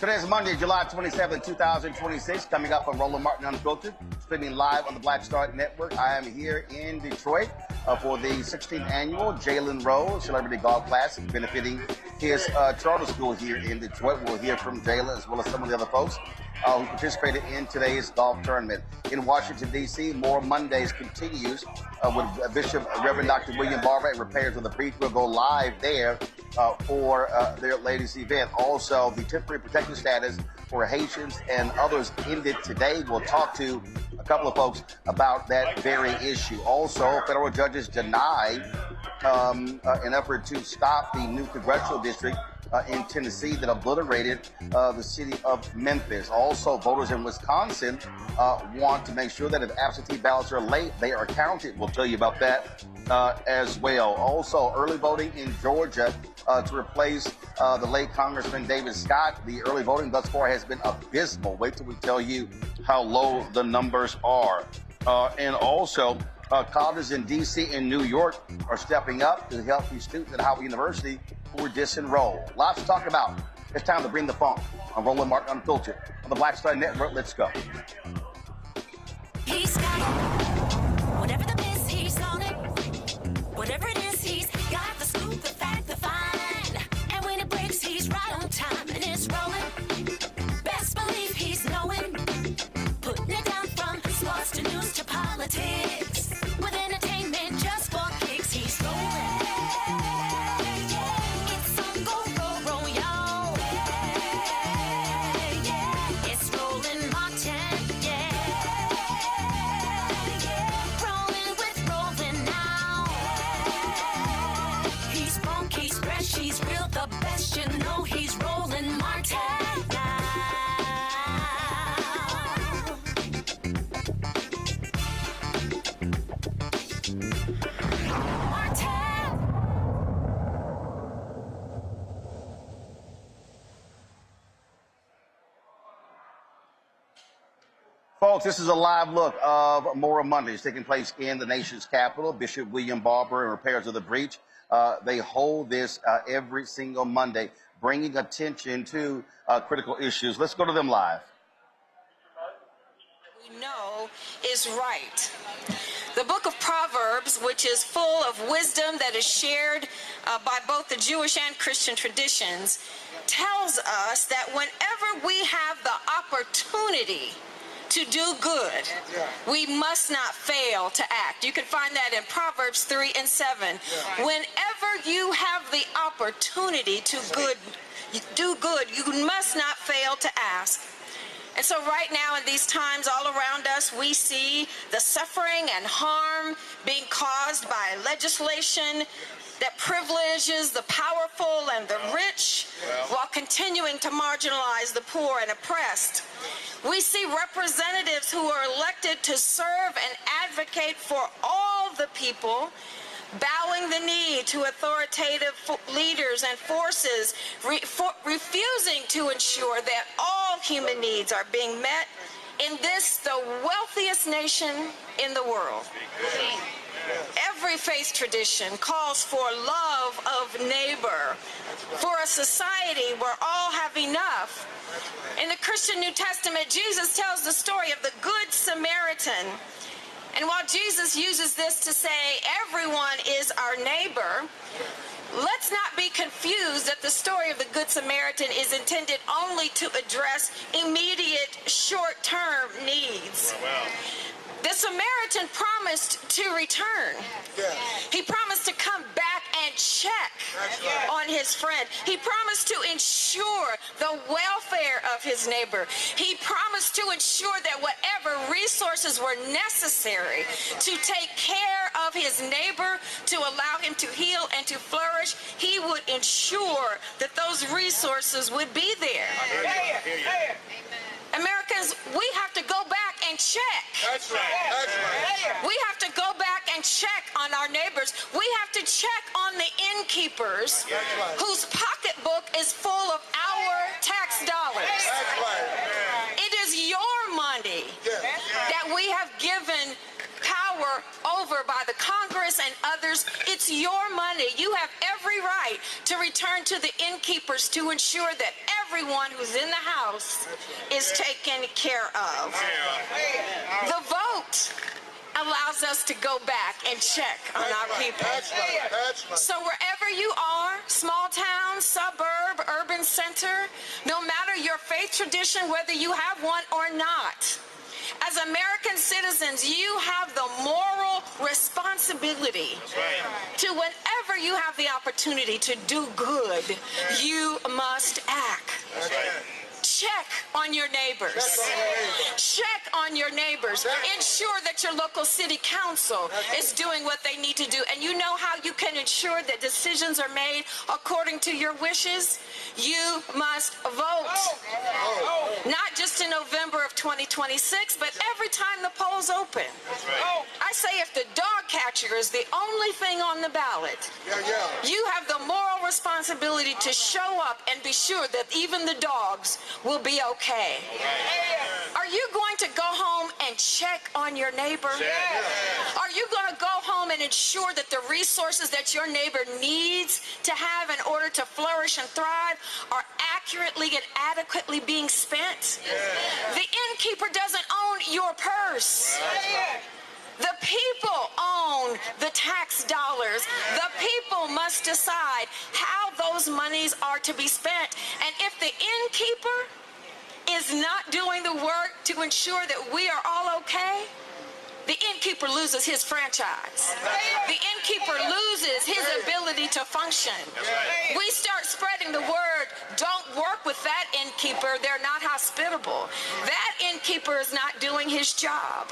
Today is Monday, July 27, 2026. Coming up on Roland Martin Unfiltered, streaming live on the Black Star Network. I am here in Detroit for the 16th annual Jalen Rose Celebrity Golf Classic, benefiting his charter school here in Detroit. We'll hear from Jalen as well as some of the other folks who participated in today's golf tournament. In Washington, D.C., Moral Mondays continues with Bishop Reverend Dr. William Barber and Repairs of the Breach. Will go live there for their latest event. Also, the temporary protected status for Haitians and others ended today. We'll talk to a couple of folks about that very issue. Also, federal judges denied an effort to stop the new Congressional District in Tennessee that obliterated the city of Memphis. Also, voters in Wisconsin want to make sure that if absentee ballots are late, they are counted. We'll tell you about that as well. Also, early voting in Georgia to replace the late Congressman David Scott. The early voting thus far has been abysmal. Wait till we tell you how low the numbers are. And also, colleges in D.C. and New York are stepping up to help these students at Howard University who were disenrolled. Lots to talk about. It's time to bring the funk on Roland Martin Unfiltered on the Black Star Network. Let's go. He's got it. Whatever the miss, he's on it. Whatever it is, he's got the scoop, the fact, the find. And when it breaks, he's right on time and it's rolling. Best believe he's knowing. Putting it down from sports to news to politics. With entertainment just for kicks, he's rolling. It's on go, roll, y'all. It's Roland Martin, rolling with Roland now. He's funky, he's fresh, he's real, the best, you know he's Roland Martin now. Folks, this is a live look of Moral Mondays taking place in the nation's capital. Bishop William Barber and Repairs of the Breach. They hold this every single Monday, bringing attention to critical issues. Let's go to them live. We know is right. The book of Proverbs, which is full of wisdom that is shared by both the Jewish and Christian traditions, tells us that whenever we have the opportunity to do good, we must not fail to act. You can find that in Proverbs 3 and 7. Whenever you have the opportunity to do good, you must not fail to ask. And so right now in these times all around us, we see the suffering and harm being caused by legislation that privileges the powerful and the rich while continuing to marginalize the poor and oppressed. We see representatives who are elected to serve and advocate for all the people, bowing the knee to authoritative leaders and forces, refusing to ensure that all human needs are being met in this, the wealthiest nation in the world. Every faith tradition calls for love of neighbor, for a society where all have enough. In the Christian New Testament, Jesus tells the story of the Good Samaritan. And while Jesus uses this to say everyone is our neighbor, let's not be confused that the story of the Good Samaritan is intended only to address immediate short-term needs. The Samaritan promised to return. He promised to come back and check on his friend. He promised to ensure the welfare of his neighbor. He promised to ensure that whatever resources were necessary to take care of his neighbor, to allow him to heal and to flourish, he would ensure that those resources would be there. Americans, we have to go back and check. That's right. That's right. We have to go back and check on our neighbors. We have to check on the innkeepers whose pocketbook is full of our tax dollars. That's right. It is your money that we have given power over by the Congress and others. It's your money. You have every right to return to the innkeepers to ensure that everyone who's in the house is taken care of. The vote allows us to go back and check on our people. That's right. That's right. So wherever you are, small town, suburb, urban center, no matter your faith tradition, whether you have one or not, as American citizens, you have the moral responsibility to, whenever you have the opportunity to do good, you must act. Check on your neighbors. Check on your neighbors. Ensure that your local city council is doing what they need to do. And you know how you can ensure that decisions are made according to your wishes? You must vote. Not just in November of 2026, but every time the polls open. I say if the dog catcher is the only thing on the ballot, you have the moral responsibility to show up and be sure that even the dogs will be okay. Are you going to go home and check on your neighbor? Are you going to go home and ensure that the resources that your neighbor needs to have in order to flourish and thrive are accurately and adequately being spent? The innkeeper doesn't own your purse. The people own the tax dollars. The people must decide how those monies are to be spent. And if the innkeeper is not doing the work to ensure that we are all okay, the innkeeper loses his franchise. The innkeeper loses his ability to function. We start spreading the word, don't work with that innkeeper, they're not hospitable. That innkeeper is not doing his job.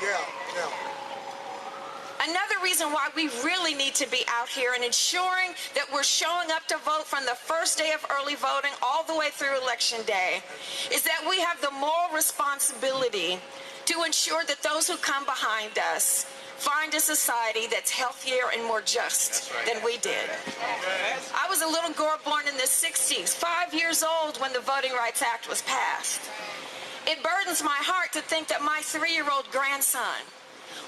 Another reason why we really need to be out here and ensuring that we're showing up to vote from the first day of early voting all the way through Election Day is that we have the moral responsibility to ensure that those who come behind us find a society that's healthier and more just than we did. I was a little girl born in the 60s, 5 years old when the Voting Rights Act was passed. It burdens my heart to think that my 3-year-old grandson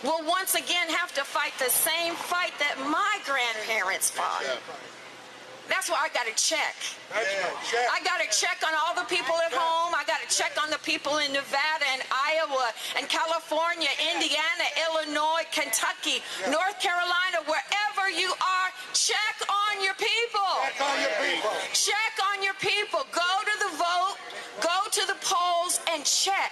will once again have to fight the same fight that my grandparents fought. That's why I got to check. I got to check on all the people at home. I got to check on the people in Nevada and Iowa and California, Indiana, Illinois, Kentucky, North Carolina, wherever you are, check on your people. Check on your people. Go to the vote. Go to the polls and check.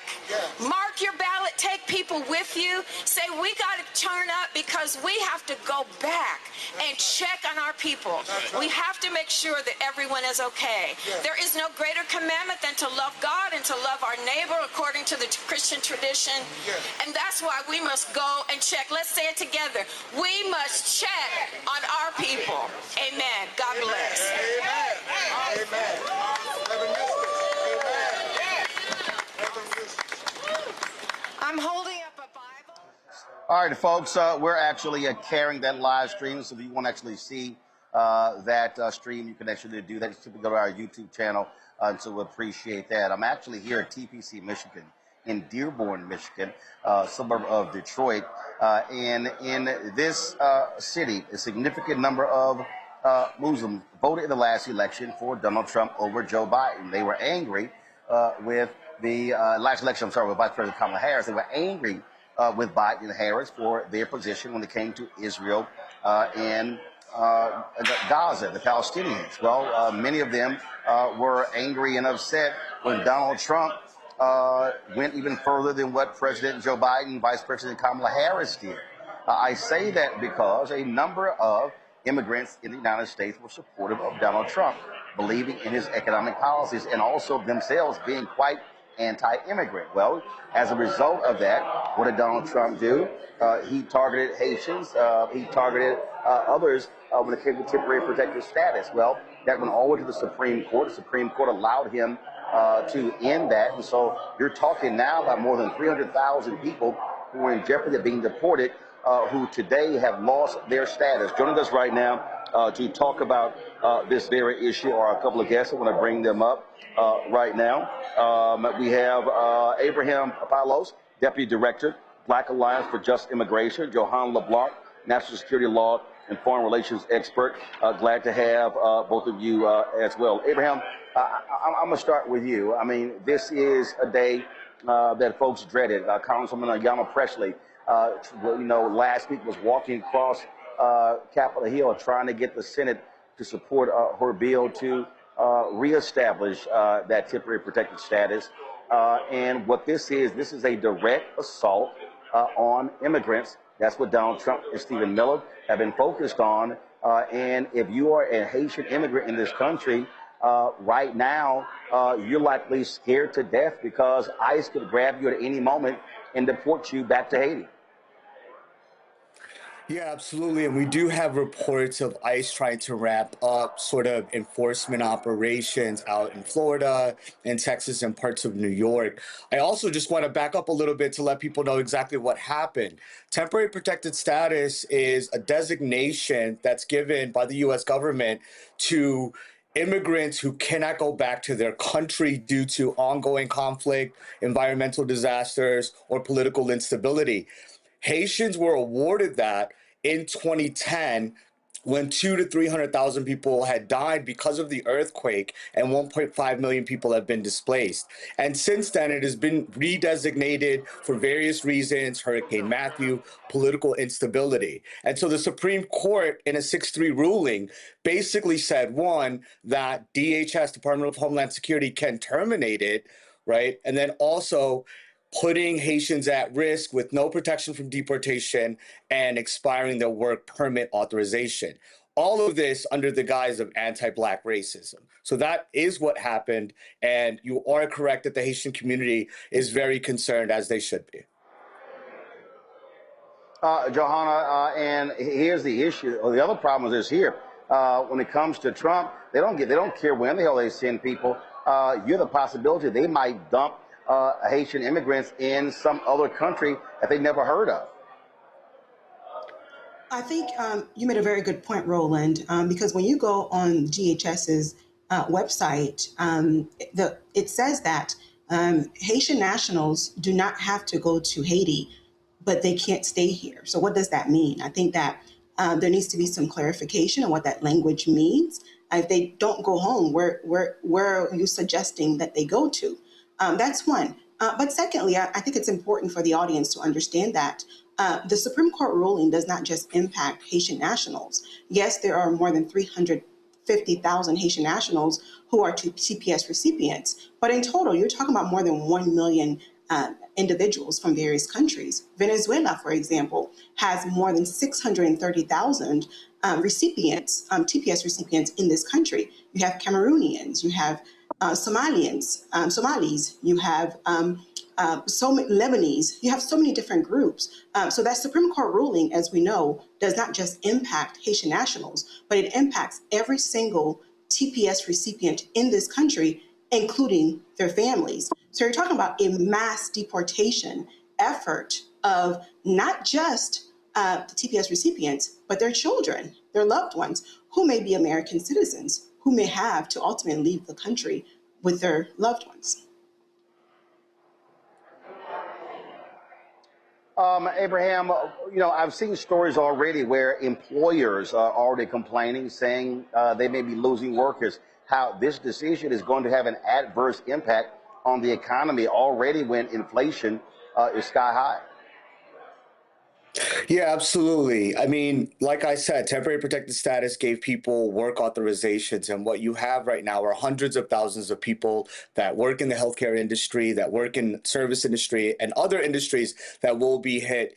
Mark your ballot. Take people with you. Say, we got to turn up because we have to go back and check on our people. We have to make sure that everyone is okay. There is no greater commandment than to love God and to love our neighbor according to the Christian tradition. And that's why we must go and check. Let's say it together. We must check on our people. Amen. God bless. I'm holding up a Bible. All right, folks, we're actually carrying that live stream, so if you want to actually see that stream, you can actually do that. Just simply go to our YouTube channel, so we appreciate that. I'm actually here at TPC, Michigan, in Dearborn, Michigan, suburb of Detroit. And in this city, a significant number of Muslims voted in the last election for Donald Trump over Joe Biden. They were angry with the last election, with Vice President Kamala Harris. They were angry with Biden and Harris for their position when it came to Israel and Gaza, the Palestinians. Well, many of them were angry and upset when Donald Trump went even further than what President Joe Biden and Vice President Kamala Harris did. I say that because a number of immigrants in the United States were supportive of Donald Trump, believing in his economic policies and also themselves being quite anti-immigrant. Well, as a result of that, what did Donald Trump do? He targeted Haitians. He targeted others when it came to temporary protected status. Well, that went all the way to the Supreme Court. The Supreme Court allowed him to end that. And so you're talking now about more than 300,000 people who are in jeopardy of being deported, who today have lost their status. Joining us right now to talk about this very issue are a couple of guests. I want to bring them up right now. We have Abraham Papalos, Deputy Director, Black Alliance for Just Immigration, Johan LeBlanc, National Security Law and foreign relations expert. Glad to have both of you as well. Abraham, I'm going to start with you. I mean, this is a day that folks dreaded. Congresswoman Ayanna Pressley, last week was walking across Capitol Hill trying to get the Senate to support her bill to reestablish that temporary protected status. And what this is a direct assault on immigrants. That's what Donald Trump and Stephen Miller have been focused on. And if you are a Haitian immigrant in this country, right now, you're likely scared to death because ICE could grab you at any moment and deport you back to Haiti. Yeah, absolutely. And we do have reports of ICE trying to ramp up sort of enforcement operations out in Florida and Texas and parts of New York. I also just want to back up a little bit to let people know exactly what happened. Temporary protected status is a designation that's given by the U.S. government to immigrants who cannot go back to their country due to ongoing conflict, environmental disasters, or political instability. Haitians were awarded that in 2010 when 200,000 to 300,000 people had died because of the earthquake and 1.5 million people have been displaced. And since then, it has been redesignated for various reasons: Hurricane Matthew, political instability. And so the Supreme Court, in a 6-3 ruling, basically said, one, that DHS, Department of Homeland Security, can terminate it, right? And then also putting Haitians at risk with no protection from deportation and expiring their work permit authorization. All of this under the guise of anti-Black racism. So that is what happened. And you are correct that the Haitian community is very concerned, as they should be. Johanna, and here's the issue. Or the other problem is here. When it comes to Trump, they don't care when the hell they send people. You're the possibility they might dump Haitian immigrants in some other country that they never heard of. I think you made a very good point, Roland, because when you go on DHS's website, it says that Haitian nationals do not have to go to Haiti, but they can't stay here. So what does that mean? I think that there needs to be some clarification on what that language means. If they don't go home, where are you suggesting that they go to? That's one. But secondly, I think it's important for the audience to understand that the Supreme Court ruling does not just impact Haitian nationals. Yes, there are more than 350,000 Haitian nationals who are TPS recipients. But in total, you're talking about more than 1 million individuals from various countries. Venezuela, for example, has more than 630,000 recipients, TPS recipients in this country. You have Cameroonians, you have Somalis, you have so many Lebanese, you have so many different groups. So that Supreme Court ruling, as we know, does not just impact Haitian nationals, but it impacts every single TPS recipient in this country, including their families. So you're talking about a mass deportation effort of not just the TPS recipients, but their children, their loved ones, who may be American citizens, who may have to ultimately leave the country with their loved ones. Abraham, I've seen stories already where employers are already complaining, saying they may be losing workers, how this decision is going to have an adverse impact on the economy already when inflation is sky high. Yeah, absolutely. I mean, like I said, temporary protected status gave people work authorizations. And what you have right now are hundreds of thousands of people that work in the healthcare industry, that work in service industry and other industries that will be hit.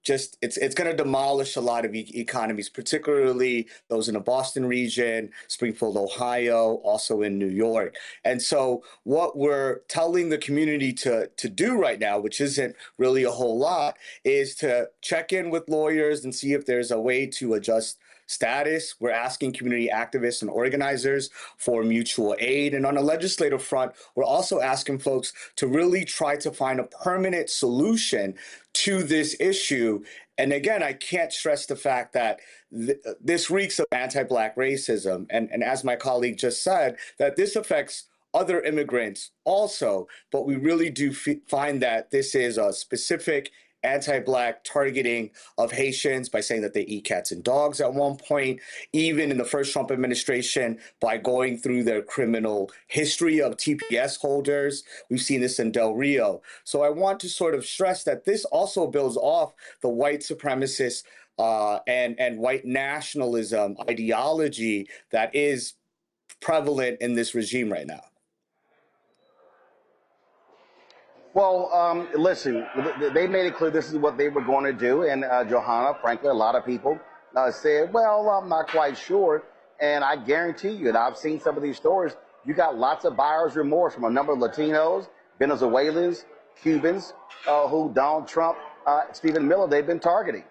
It's going to demolish a lot of economies, particularly those in the Boston region, Springfield, Ohio, also in New York. And so what we're telling the community to do right now, which isn't really a whole lot, is to check in with lawyers and see if there's a way to adjust status. We're asking community activists and organizers for mutual aid. And on a legislative front, we're also asking folks to really try to find a permanent solution to this issue. And again, I can't stress the fact that this reeks of anti-Black racism. And as my colleague just said, that this affects other immigrants also. But we really do find that this is a specific anti-Black targeting of Haitians by saying that they eat cats and dogs at one point, even in the first Trump administration by going through their criminal history of TPS holders. We've seen this in Del Rio. So I want to sort of stress that this also builds off the white supremacist and white nationalism ideology that is prevalent in this regime right now. Well, listen, they made it clear this is what they were going to do. And Johanna, frankly, a lot of people said, well, I'm not quite sure. And I guarantee you, and I've seen some of these stories, you got lots of buyer's remorse from a number of Latinos, Venezuelans, Cubans, who Donald Trump, Stephen Miller, they've been targeting.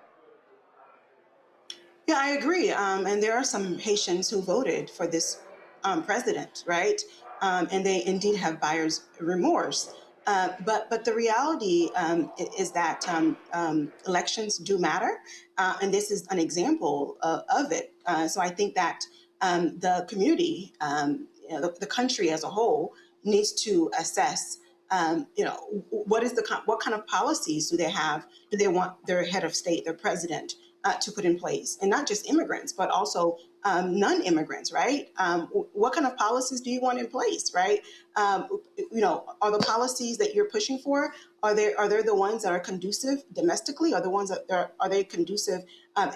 Yeah, I agree. And there are some Haitians who voted for this president, right? And they indeed have buyer's remorse. But the reality is that elections do matter, and this is an example of it. So I think that the community, the country as a whole, needs to assess, what kind of policies do they have? Do they want their head of state, their president, to put in place, and not just immigrants, but also non-immigrants, right? What kind of policies do you want in place, right? Are the policies that you're pushing for, are they the ones that are conducive domestically? Are the ones that are they conducive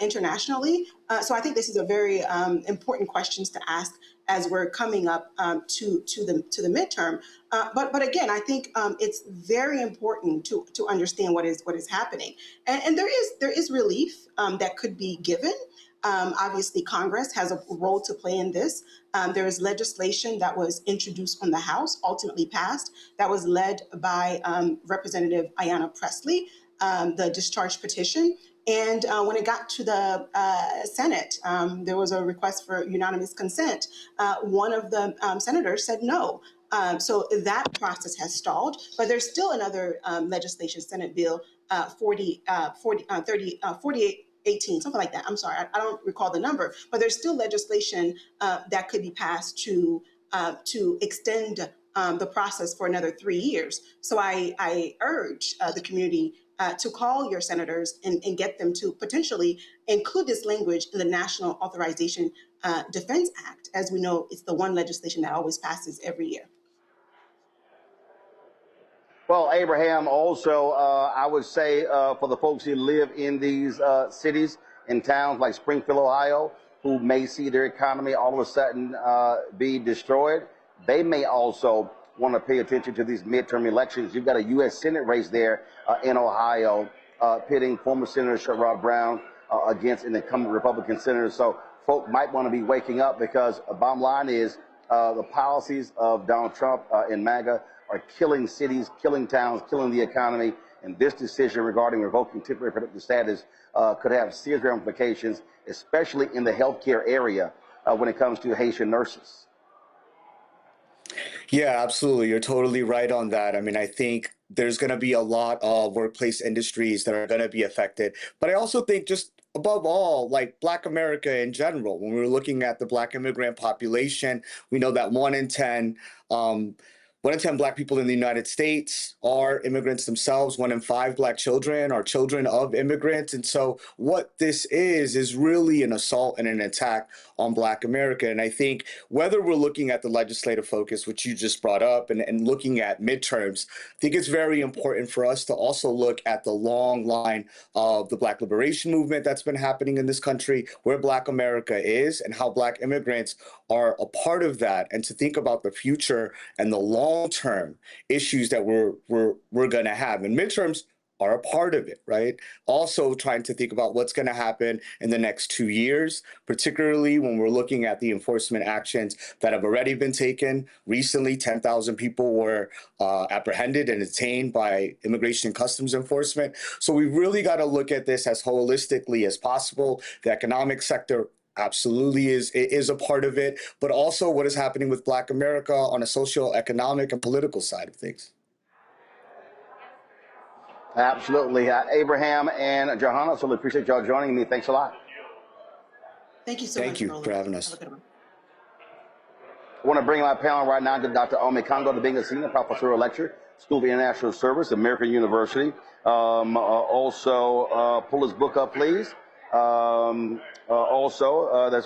internationally? So I think this is a very important questions to ask as we're coming up to the midterm. But again, I think it's very important to understand what is happening, and there is relief that could be given. Obviously, Congress has a role to play in this. There is legislation that was introduced from the House, ultimately passed, that was led by Representative Ayanna Pressley, the discharge petition. And when it got to the Senate, there was a request for unanimous consent. One of the senators said no. So that process has stalled, but there's still another legislation, Senate Bill 4818, something like that. I'm sorry, I don't recall the number, but there's still legislation that could be passed to extend the process for another 3 years. So I urge the community to call your senators and get them to potentially include this language in the National Authorization Defense Act. As we know, it's the one legislation that always passes every year. Well, Abraham, also, I would say for the folks who live in these cities and towns like Springfield, Ohio, who may see their economy all of a sudden be destroyed, they may also want to pay attention to these midterm elections. You've got a U.S. Senate race there in Ohio, pitting former Senator Sherrod Brown against an incumbent Republican senator. So folk might want to be waking up, because the bottom line is the policies of Donald Trump and MAGA are killing cities, killing towns, killing the economy. And this decision regarding revoking temporary protected status could have serious ramifications, especially in the healthcare area when it comes to Haitian nurses. Yeah, absolutely. You're totally right on that. I mean, I think there's going to be a lot of workplace industries that are going to be affected. But I also think, just above all, like Black America in general, when we're looking at the Black immigrant population, we know that 1 in 10 Black people in the United States are immigrants themselves. 1 in 5 Black children are children of immigrants. And so what this is really an assault and an attack on Black America. And I think whether we're looking at the legislative focus, which you just brought up, and looking at midterms, I think it's very important for us to also look at the long line of the Black liberation movement that's been happening in this country, where Black America is, and how Black immigrants are a part of that, and to think about the future and the long-term issues that we're going to have. And midterms are a part of it, right? Also trying to think about what's going to happen in the next 2 years, particularly when we're looking at the enforcement actions that have already been taken. Recently, 10,000 people were apprehended and detained by Immigration and Customs Enforcement. So we've really got to look at this as holistically as possible. The economic sector absolutely is a part of it, but also what is happening with Black America on a social, economic, and political side of things. Absolutely. Abraham and Johanna, so we appreciate y'all joining me. Thanks a lot. Thank you so much. Thank you Roland. for having us. Have a good one. I want to bring my panel right now to Dr. Omi Congo, the being a senior professorial lecturer School of International Service, American University. Pull his book up, please. That's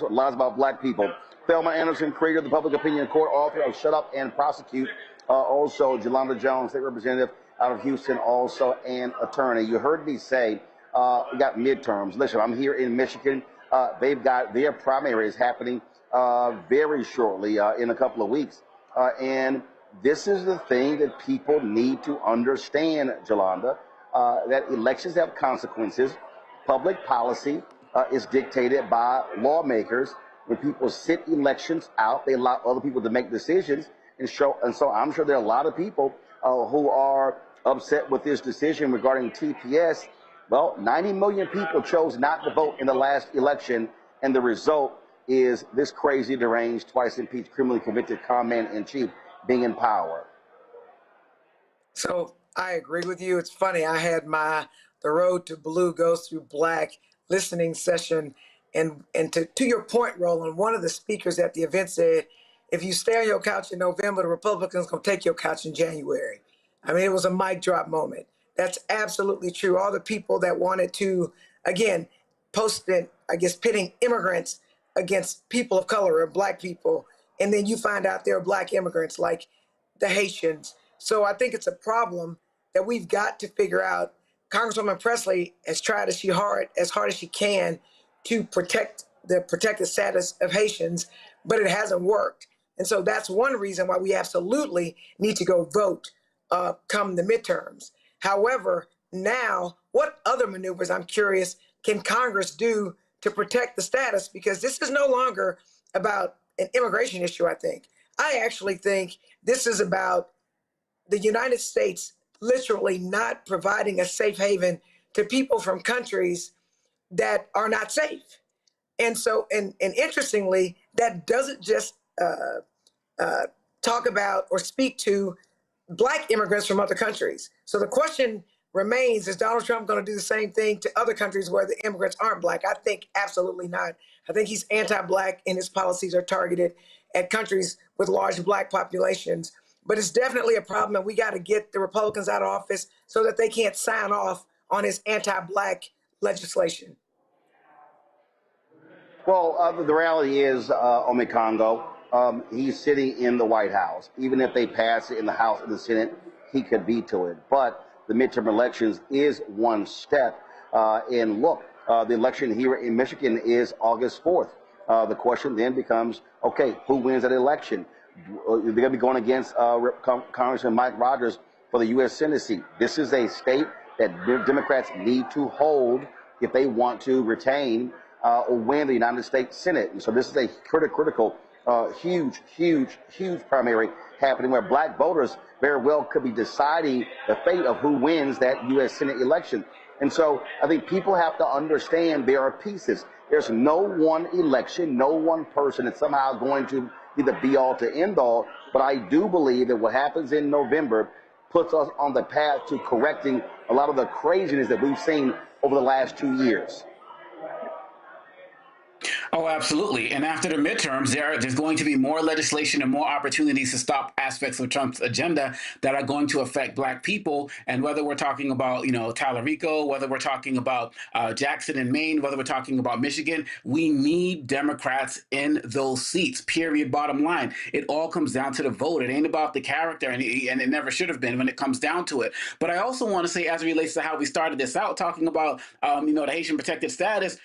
what lies about black people. Thelma Anderson, creator of the Public Opinion Court, author of Shut Up and Prosecute. Jolanda Jones, state representative out of Houston, also an attorney. You heard me say we got midterms. Listen, I'm here in Michigan. They've got their primaries happening very shortly in a couple of weeks. And this is the thing that people need to understand, Jolanda, that elections have consequences. Public policy is dictated by lawmakers. When people sit elections out, they allow other people to make decisions. And so I'm sure there are a lot of people who are upset with this decision regarding TPS. Well, 90 million people chose not to vote in the last election, and the result is this crazy, deranged, twice impeached, criminally convicted commander-in-chief being in power. So I agree with you. It's funny. I had The Road to Blue Goes Through Black listening session. And to your point, Roland, one of the speakers at the event said, if you stay on your couch in November, the Republicans going to take your couch in January. I mean, it was a mic drop moment. That's absolutely true. All the people that wanted to, again, pitting immigrants against people of color or black people. And then you find out they're black immigrants like the Haitians. So I think it's a problem that we've got to figure out. Congresswoman Presley has tried as hard as she can to protect the protected status of Haitians, but it hasn't worked. And so that's one reason why we absolutely need to go vote come the midterms. However, now, what other maneuvers, I'm curious, can Congress do to protect the status? Because this is no longer about an immigration issue, I think. I actually think this is about the United States literally not providing a safe haven to people from countries that are not safe. And so, and interestingly, that doesn't just talk about or speak to black immigrants from other countries. So the question remains, is Donald Trump going to do the same thing to other countries where the immigrants aren't black? I think absolutely not. I think he's anti-black and his policies are targeted at countries with large black populations. But it's definitely a problem, and we got to get the Republicans out of office so that they can't sign off on his anti-black legislation. Well, the reality is, Omekongo, he's sitting in the White House. Even if they pass it in the House and the Senate, he could veto it. But the midterm elections is one step. And look, the election here in Michigan is August 4th. The question then becomes, okay, who wins that election? They're going to be going against Congressman Mike Rogers for the U.S. Senate seat. This is a state that Democrats need to hold if they want to retain or win the United States Senate. And so this is a critical, huge primary happening where black voters very well could be deciding the fate of who wins that U.S. Senate election. And so I think people have to understand there are pieces. There's no one election, no one person that's somehow going to be the be-all to end-all. But I do believe that what happens in November puts us on the path to correcting a lot of the craziness that we've seen over the last 2 years. Oh, absolutely. And after the midterms, there's going to be more legislation and more opportunities to stop aspects of Trump's agenda that are going to affect black people. And whether we're talking about, Talarico, whether we're talking about Jackson in Maine, whether we're talking about Michigan, we need Democrats in those seats, period, bottom line. It all comes down to the vote. It ain't about the character, and it never should have been when it comes down to it. But I also want to say, as it relates to how we started this out, talking about, the Haitian protected status,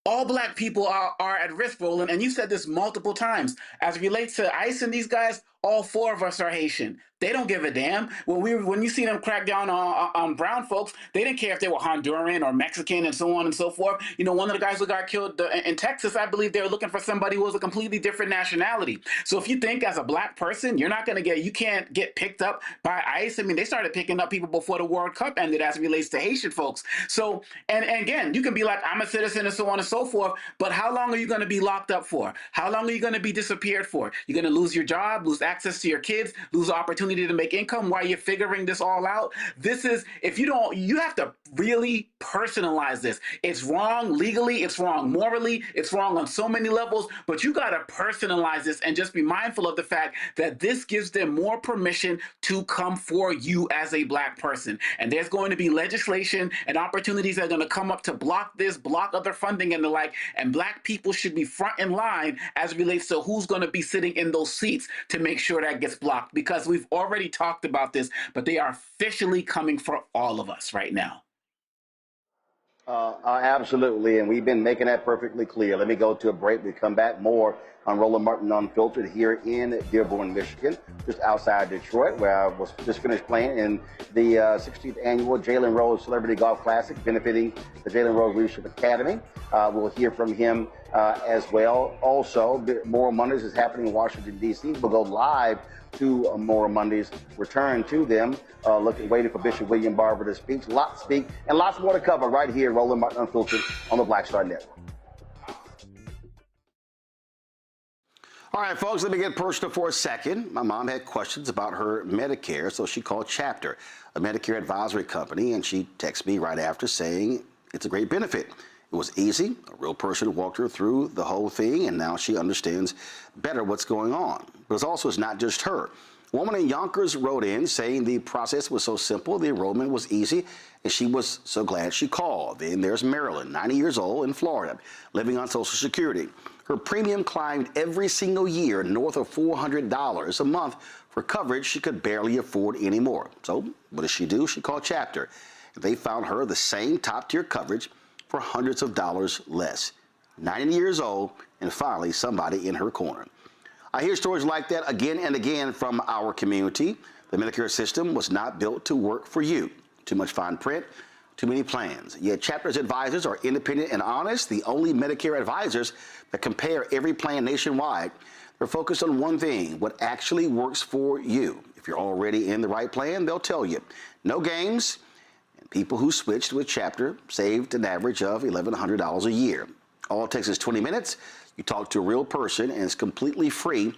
all black people are at risk, Roland, and you said this multiple times. As it relates to ICE and these guys, all four of us are Haitian. They don't give a damn. When you see them crack down on brown folks, they didn't care if they were Honduran or Mexican and so on and so forth. One of the guys who got killed in Texas, I believe they were looking for somebody who was a completely different nationality. So if you think as a black person, you can't get picked up by ICE. I mean, they started picking up people before the World Cup ended as it relates to Haitian folks. So, and again, you can be like, I'm a citizen and so on and so forth, but how long are you going to be locked up for? How long are you going to be disappeared for? You're going to lose your job, lose access to your kids, lose opportunities opportunity to make income while you're figuring this all out. This is, if you don't, you have to really personalize this. It's wrong legally, it's wrong morally, it's wrong on so many levels, but you got to personalize this and just be mindful of the fact that this gives them more permission to come for you as a black person. And there's going to be legislation and opportunities that are going to come up to block this, block other funding and the like, and black people should be front in line as it relates to who's going to be sitting in those seats to make sure that gets blocked, because we've already talked about this, but they are officially coming for all of us right now. Absolutely, and we've been making that perfectly clear. Let me go to a break. We come back more on Roland Martin Unfiltered here in Dearborn, Michigan, just outside Detroit, where I was just finished playing in the 16th annual Jalen Rose Celebrity Golf Classic, benefiting the Jalen Rose Leadership Academy. We'll hear from him as well. Also, Moral Mondays is happening in Washington, D.C. We'll go live to Moral Mondays, return to them, waiting for Bishop William Barber to speak, and lots more to cover right here, Roland Martin Unfiltered on the Black Star Network. All right, folks, let me get personal for a second. My mom had questions about her Medicare, so she called Chapter, a Medicare advisory company, and she texted me right after saying it's a great benefit. It was easy. A real person walked her through the whole thing, and now she understands better what's going on. But it's not just her. A woman in Yonkers wrote in saying the process was so simple, the enrollment was easy, and she was so glad she called. Then there's Marilyn, 90 years old, in Florida, living on Social Security. Her premium climbed every single year north of $400 a month for coverage she could barely afford anymore. So what does she do? She called Chapter. They found her the same top-tier coverage for hundreds of dollars less. 90 years old, and finally somebody in her corner. I hear stories like that again and again from our community. The Medicare system was not built to work for you. Too much fine print, too many plans. Yet Chapter's advisors are independent and honest, the only Medicare advisors that compare every plan nationwide. They're focused on one thing, what actually works for you. If you're already in the right plan, they'll tell you. No games. People who switched with Chapter saved an average of $1,100 a year. All it takes is 20 minutes. You talk to a real person, and it's completely free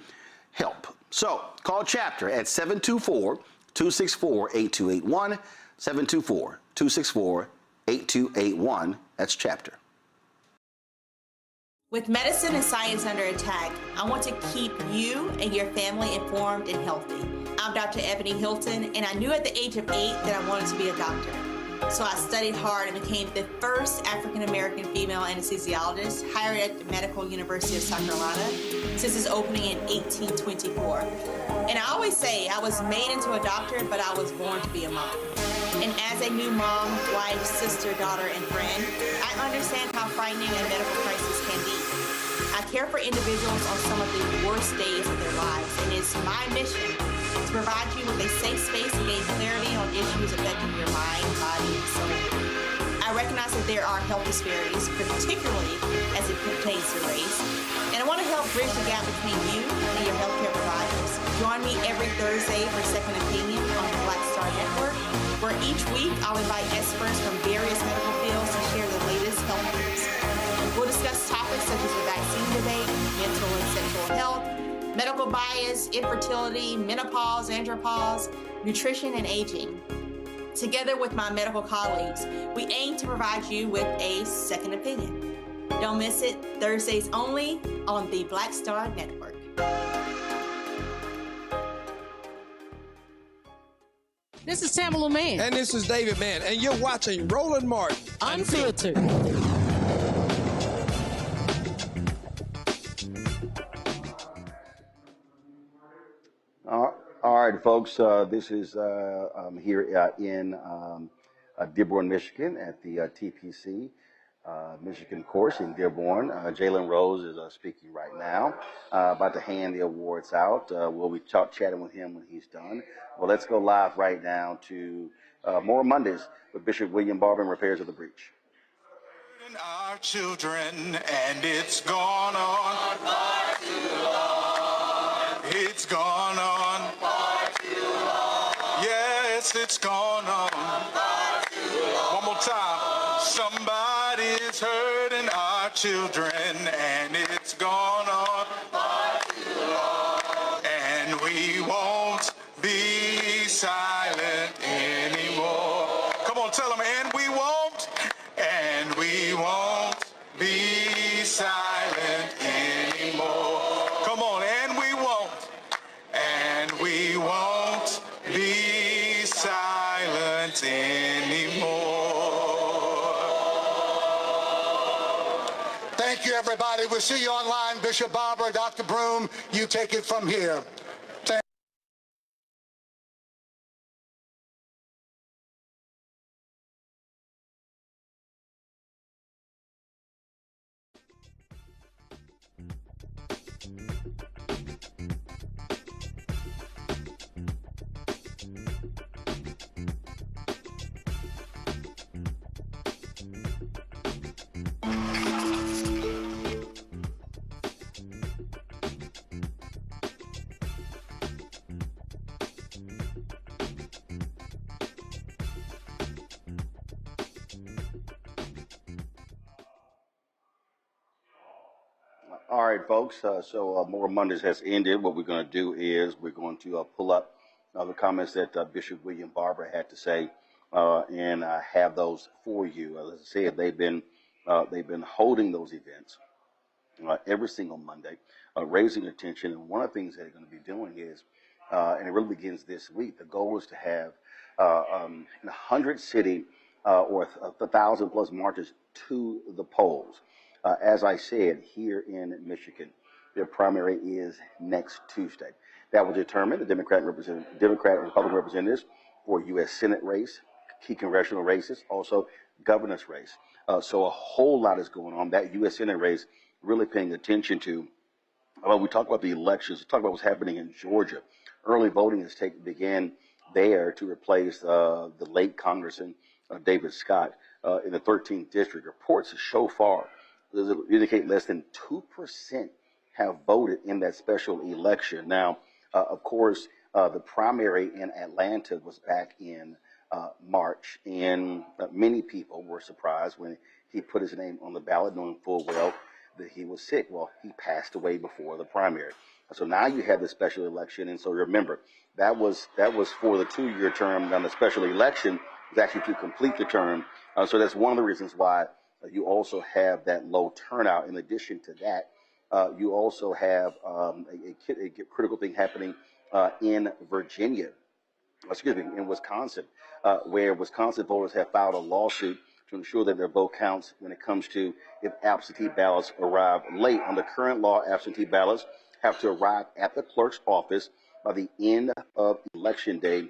help. So call Chapter at 724-264-8281, 724-264-8281. That's Chapter. With medicine and science under attack, I want to keep you and your family informed and healthy. I'm Dr. Ebony Hilton, and I knew at the age of 8 that I wanted to be a doctor. So I studied hard and became the first African-American female anesthesiologist hired at the Medical University of South Carolina since its opening in 1824. And I always say I was made into a doctor, but I was born to be a mom. And as a new mom, wife, sister, daughter, and friend, I understand how frightening a medical crisis can be. I care for individuals on some of the worst days of their lives, and it's my mission to provide you with a safe space to gain clarity on issues affecting your mind, body, and soul. I recognize that there are health disparities, particularly as it pertains to race, and I want to help bridge the gap between you and your healthcare providers. Join me every Thursday for Second Opinion on the Black Star Network, where each week I'll invite experts from various medical fields to share the latest health news. We'll discuss topics such as the vaccine debate, mental and sexual health, medical bias, infertility, menopause, andropause, nutrition, and aging. Together with my medical colleagues, we aim to provide you with a second opinion. Don't miss it, Thursdays only on the Black Star Network. This is Tamala Mann. And this is David Mann. And you're watching Roland Martin Unfiltered. All right, folks, this is here in Dearborn, Michigan at the TPC Michigan course in Dearborn. Jalen Rose is speaking right now, about to hand the awards out. We'll be chatting with him when he's done. Well, let's go live right now to Moral Mondays with Bishop William Barber and Repairs of the Breach. Our children, and it's gone on far too long. It's gone on far too long. Yes, it's gone on far too long. One more time. Somebody's hurting our children, and it's gone on far too long. And we won't be silent anymore. Come on, tell them, and we won't be silent anymore. Come on, and we won't be silent anymore. Thank you, everybody. We'll see you online. Bishop Barber, Dr. Broom, you take it from here. All right, folks. So Moral Mondays has ended. What we're going to do is we're going to pull up the comments that Bishop William Barber had to say, and have those for you. As I said, they've been holding those events every single Monday, raising attention. And one of the things they're going to be doing is, and it really begins this week. The goal is to have 100 city or 1,000 plus marches to the polls. As I said, here in Michigan, their primary is next Tuesday. That will determine the Democrat and Republican representatives for U.S. Senate race, key congressional races, also governor's race. So a whole lot is going on. That U.S. Senate race, really paying attention to. Well, we talk about the elections. We talk about what's happening in Georgia. Early voting has began there to replace the late Congressman David Scott in the 13th district. Reports so far indicate less than 2% have voted in that special election. Now, of course, the primary in Atlanta was back in March, and many people were surprised when he put his name on the ballot, knowing full well that he was sick. Well, he passed away before the primary. So now you have the special election, and so remember, that was for the 2-year term. Now the special election is actually to complete the term. So that's one of the reasons why you also have that low turnout. In addition to that, you also have a critical thing happening in Wisconsin, where Wisconsin voters have filed a lawsuit to ensure that their vote counts when it comes to if absentee ballots arrive late. Under current law, absentee ballots have to arrive at the clerk's office by the end of election day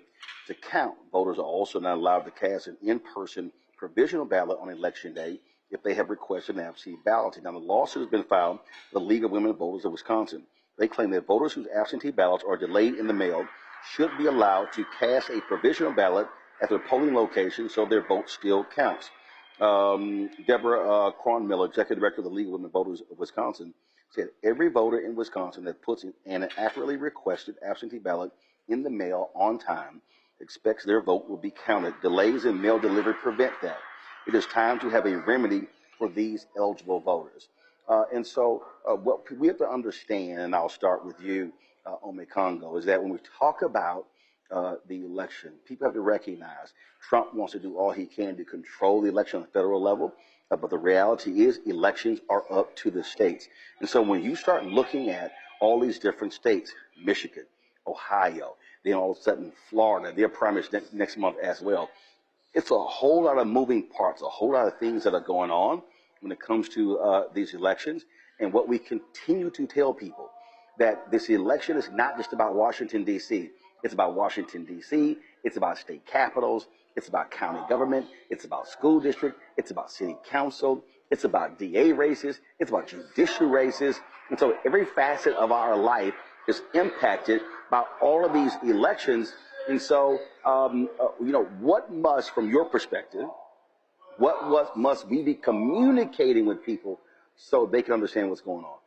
to count. Voters are also not allowed to cast an in-person provisional ballot on election day if they have requested an absentee ballot. Now, the lawsuit has been filed by the League of Women Voters of Wisconsin. They claim that voters whose absentee ballots are delayed in the mail should be allowed to cast a provisional ballot at their polling location so their vote still counts. Deborah Cronmiller, Executive Director of the League of Women Voters of Wisconsin, said every voter in Wisconsin that puts in an accurately requested absentee ballot in the mail on time expects their vote will be counted. Delays in mail delivery prevent that. It is time to have a remedy for these eligible voters. And so what we have to understand, and I'll start with you, Ome Congo, is that when we talk about the election, people have to recognize Trump wants to do all he can to control the election on the federal level, but the reality is elections are up to the states. And so when you start looking at all these different states, Michigan, Ohio, then all of a sudden Florida, their primaries next month as well, it's a whole lot of moving parts, a whole lot of things that are going on when it comes to these elections. And what we continue to tell people, that this election is not just about Washington, D.C. It's about Washington, D.C. It's about state capitals. It's about county government. It's about school district. It's about city council. It's about DA races. It's about judicial races. And so every facet of our life is impacted by all of these elections. And so, what must, from your perspective, what must we be communicating with people so they can understand what's going on?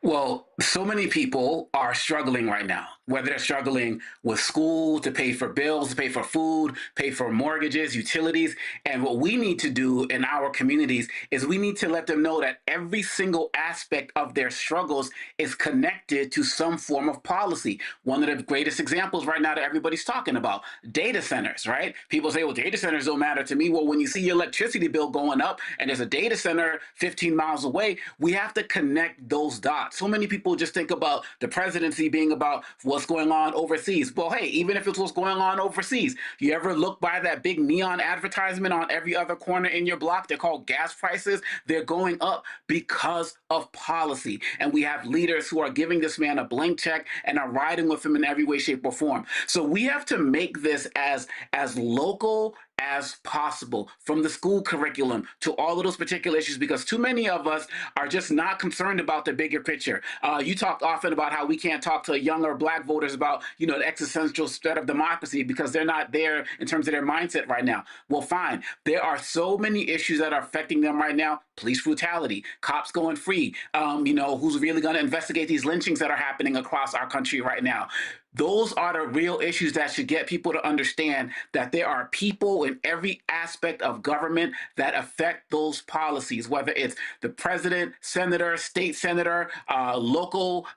Well, so many people are struggling right now, whether they're struggling with school, to pay for bills, to pay for food, pay for mortgages, utilities. And what we need to do in our communities is we need to let them know that every single aspect of their struggles is connected to some form of policy. One of the greatest examples right now that everybody's talking about, data centers, right? People say, well, data centers don't matter to me. Well, when you see your electricity bill going up and there's a data center 15 miles away, we have to connect those dots. So many people just think about the presidency being about what's going on overseas. Well, hey, even if it's what's going on overseas, you ever look by that big neon advertisement on every other corner in your block? They're called gas prices. They're going up because of policy. And we have leaders who are giving this man a blank check and are riding with him in every way, shape, or form. So we have to make this as local as possible, from the school curriculum to all of those particular issues, because too many of us are just not concerned about the bigger picture. You talk often about how we can't talk to younger Black voters about, the existential threat of democracy because they're not there in terms of their mindset right now. Well, fine. There are so many issues that are affecting them right now. Police brutality, cops going free, who's really going to investigate these lynchings that are happening across our country right now. Those are the real issues that should get people to understand that there are people in every aspect of government that affect those policies, whether it's the president, senator, state senator, local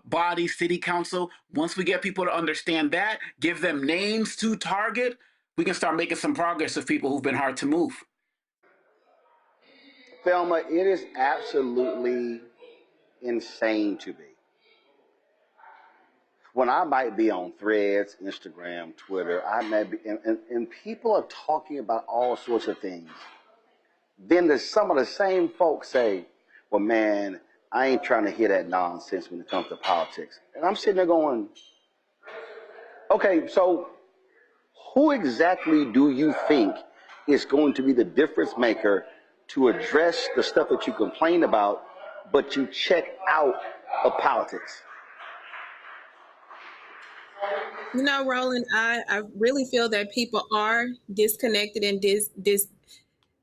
body, city council. Once we get people to understand that, give them names to target, we can start making some progress with people who've been hard to move. Thelma, it is absolutely insane to me. When I might be on Threads, Instagram, Twitter, I may be, and people are talking about all sorts of things. Then there's some of the same folks say, well, man, I ain't trying to hear that nonsense when it comes to politics. And I'm sitting there going, okay, so who exactly do you think is going to be the difference maker to address the stuff that you complain about, but you check out of politics? Roland, I really feel that people are disconnected and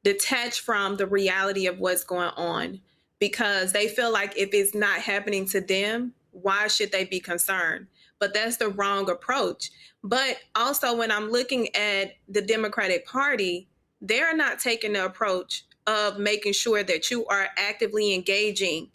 detached from the reality of what's going on, because they feel like if it's not happening to them, why should they be concerned? But that's the wrong approach. But also, when I'm looking at the Democratic Party, they're not taking the approach of making sure that you are actively engaging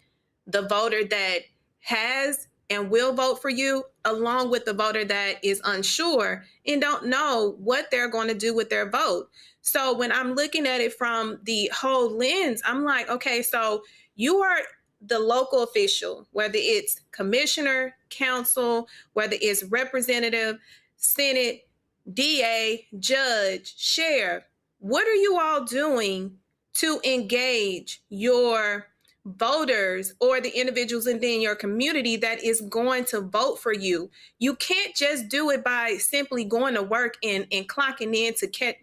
the voter that has and will vote for you, along with the voter that is unsure and don't know what they're going to do with their vote. So when I'm looking at it from the whole lens, I'm like, okay, so you are the local official, whether it's commissioner, council, whether it's representative, Senate, DA, judge, sheriff. What are you all doing to engage your voters or the individuals in your community that is going to vote for you? You can't just do it by simply going to work and clocking in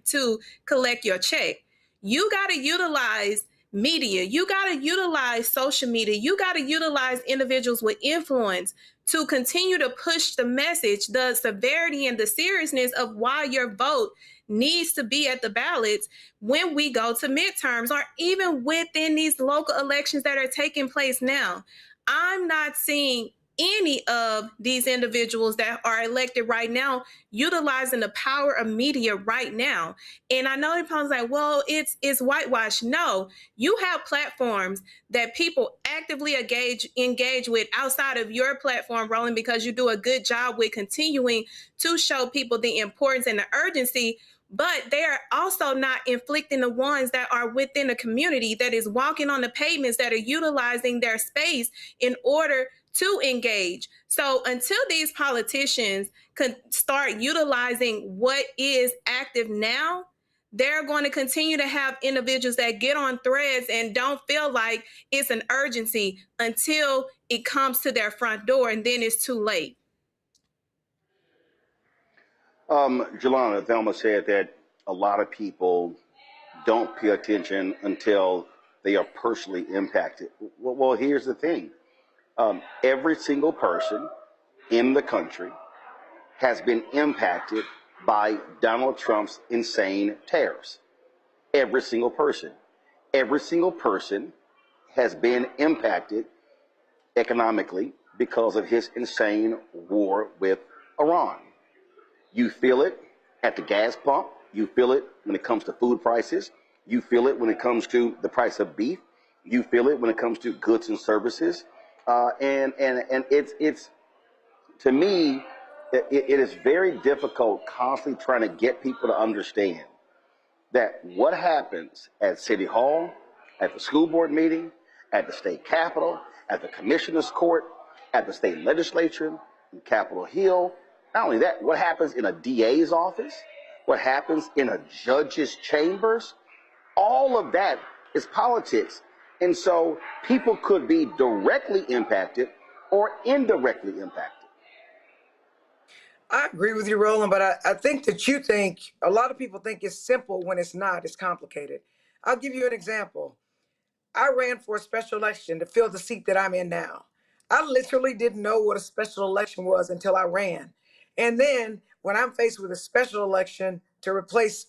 to collect your check. You got to utilize media. You got to utilize social media. You got to utilize individuals with influence to continue to push the message, the severity and the seriousness of why your vote needs to be at the ballots when we go to midterms, or even within these local elections that are taking place now. I'm not seeing any of these individuals that are elected right now utilizing the power of media right now. And I know people's like, well, it's whitewash. No, you have platforms that people actively engage with outside of your platform, Roland, because you do a good job with continuing to show people the importance and the urgency. But they are also not inflicting the ones that are within the community that is walking on the pavements, that are utilizing their space in order to engage. So until these politicians can start utilizing what is active now, they're going to continue to have individuals that get on Threads and don't feel like it's an urgency until it comes to their front door, and then it's too late. Jelana, Thelma said that a lot of people don't pay attention until they are personally impacted. Well, here's the thing. Every single person in the country has been impacted by Donald Trump's insane tariffs. Every single person. Every single person has been impacted economically because of his insane war with Iran. You feel it at the gas pump. You feel it when it comes to food prices. You feel it when it comes to the price of beef. You feel it when it comes to goods and services. And it's to me, it is very difficult constantly trying to get people to understand that what happens at City Hall, at the school board meeting, at the state capitol, at the commissioner's court, at the state legislature, in Capitol Hill. Not only that, what happens in a DA's office, what happens in a judge's chambers, all of that is politics. And so people could be directly impacted or indirectly impacted. I agree with you, Roland, but I think that you think, a lot of people think it's simple when it's not, it's complicated. I'll give you an example. I ran for a special election to fill the seat that I'm in now. I literally didn't know what a special election was until I ran. And then when I'm faced with a special election to replace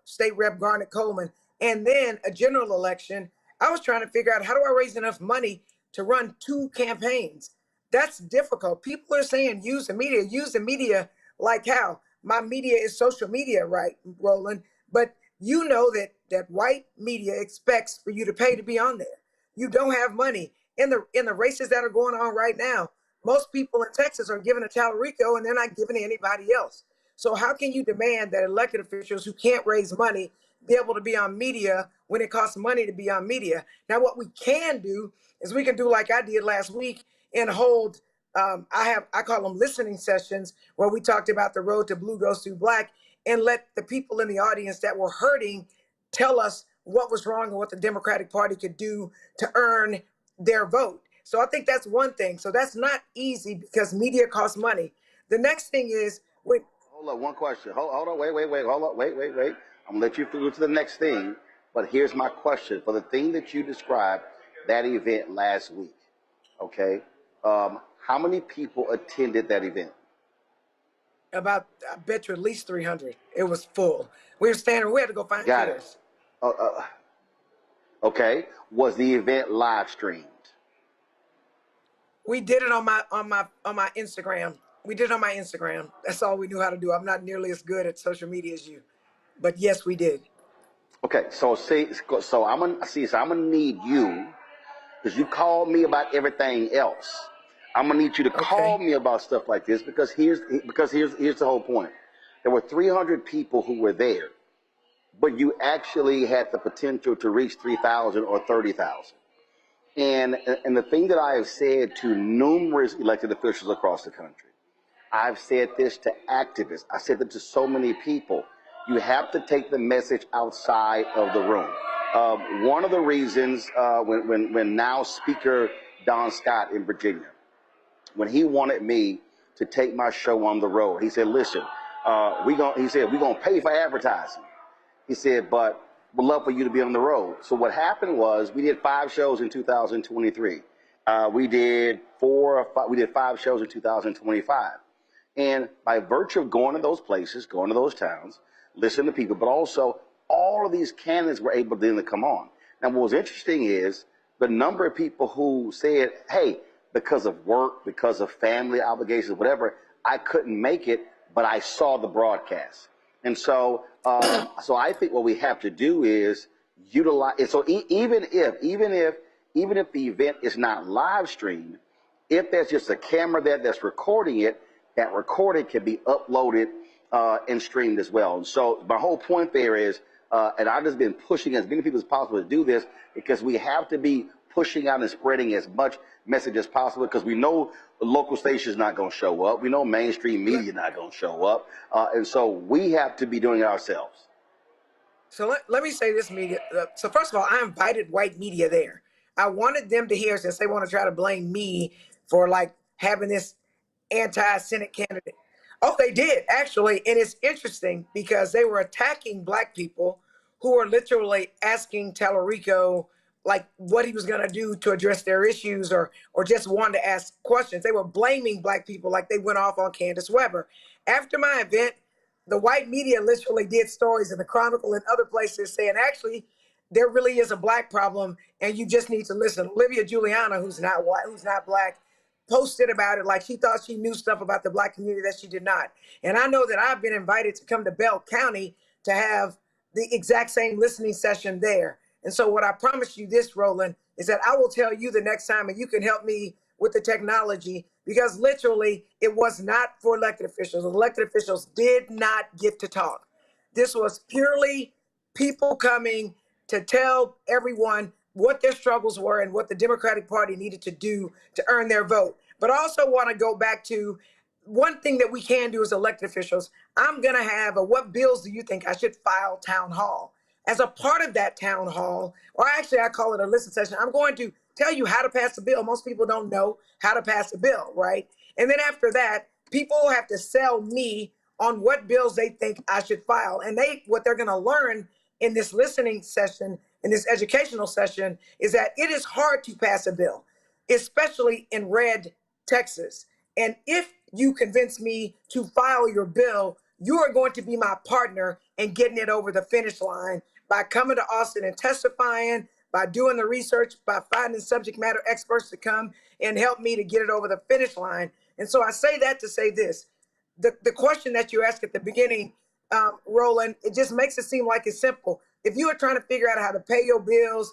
State Rep Garnet Coleman, and then a general election, I was trying to figure out, how do I raise enough money to run 2 campaigns? That's difficult. People are saying use the media. Use the media like how? My media is social media, right, Roland? But you know that white media expects for you to pay to be on there. You don't have money. In the races that are going on right now, most people in Texas are giving to Talarico and they're not giving to anybody else. So how can you demand that elected officials who can't raise money be able to be on media when it costs money to be on media? Now, what we can do is we can do like I did last week and hold, I call them listening sessions, where we talked about the road to blue goes through black, and let the people in the audience that were hurting tell us what was wrong and what the Democratic Party could do to earn their vote. So I think that's one thing. So that's not easy because media costs money. The next thing is, wait. Hold on, one question. Hold on, wait. Hold on, wait. I'm gonna let you go to the next thing, but here's my question. For the thing that you described, that event last week, okay? How many people attended that event? About, I bet you at least 300. It was full. We were standing, we had to go find chairs. Okay. Was the event live streamed? We did it on my Instagram. We did it on my Instagram. That's all we knew how to do. I'm not nearly as good at social media as you, but yes, we did. Okay, so I'm gonna need you, because you called me about everything else. I'm gonna need you to call me about stuff like this, because here's the whole point. There were 300 people who were there, but you actually had the potential to reach 3,000 or 30,000. And the thing that I have said to numerous elected officials across the country, I've said this to activists, I said it to so many people, you have to take the message outside of the room. One of the reasons when now Speaker Don Scott in Virginia, when he wanted me to take my show on the road, he said, listen, we're gonna pay for advertising. He said, but we'd love for you to be on the road. So what happened was, we did 5 shows in 2023. We did 5 shows in 2025. And by virtue of going to those places, going to those towns, listening to people, but also all of these candidates were able then to come on. Now, what was interesting is the number of people who said, hey, because of work, because of family obligations, whatever, I couldn't make it, but I saw the broadcast. And so, so I think what we have to do is utilize it. So even if the event is not live streamed, if there's just a camera there that's recording it, that recording can be uploaded and streamed as well. And so my whole point there is, and I've just been pushing as many people as possible to do this, because we have to be pushing out and spreading as much message as possible, because we know the local station is not going to show up. We know mainstream media not going to show up. And so we have to be doing it ourselves. So let me say this, media. So first of all, I invited white media there. I wanted them to hear, since they want to try to blame me for like having this anti-Senate candidate. Oh, they did, actually. And it's interesting because they were attacking black people who were literally asking Talarico like what he was going to do to address their issues, or just wanted to ask questions. They were blaming black people like they went off on Candace Weber. After my event, the white media literally did stories in the Chronicle and other places saying, actually, there really is a black problem and you just need to listen. Olivia Giuliana, who's not white, who's not black, posted about it like she thought she knew stuff about the black community that she did not. And I know that I've been invited to come to Bell County to have the exact same listening session there. And so what I promise you this, Roland, is that I will tell you the next time and you can help me with the technology, because literally it was not for elected officials. Elected officials did not get to talk. This was purely people coming to tell everyone what their struggles were and what the Democratic Party needed to do to earn their vote. But I also want to go back to one thing that we can do as elected officials. I'm going to have a what bills do you think I should file town hall? As a part of that town hall, or actually I call it a listen session, I'm going to tell you how to pass a bill. Most people don't know how to pass a bill, right? And then after that, people have to sell me on what bills they think I should file. And what they're going to learn in this listening session, in this educational session, is that it is hard to pass a bill, especially in red Texas. And if you convince me to file your bill, you are going to be my partner in getting it over the finish line by coming to Austin and testifying, by doing the research, by finding subject matter experts to come and help me to get it over the finish line. And so I say that to say this. The question that you asked at the beginning, Roland, it just makes it seem like it's simple. If you are trying to figure out how to pay your bills,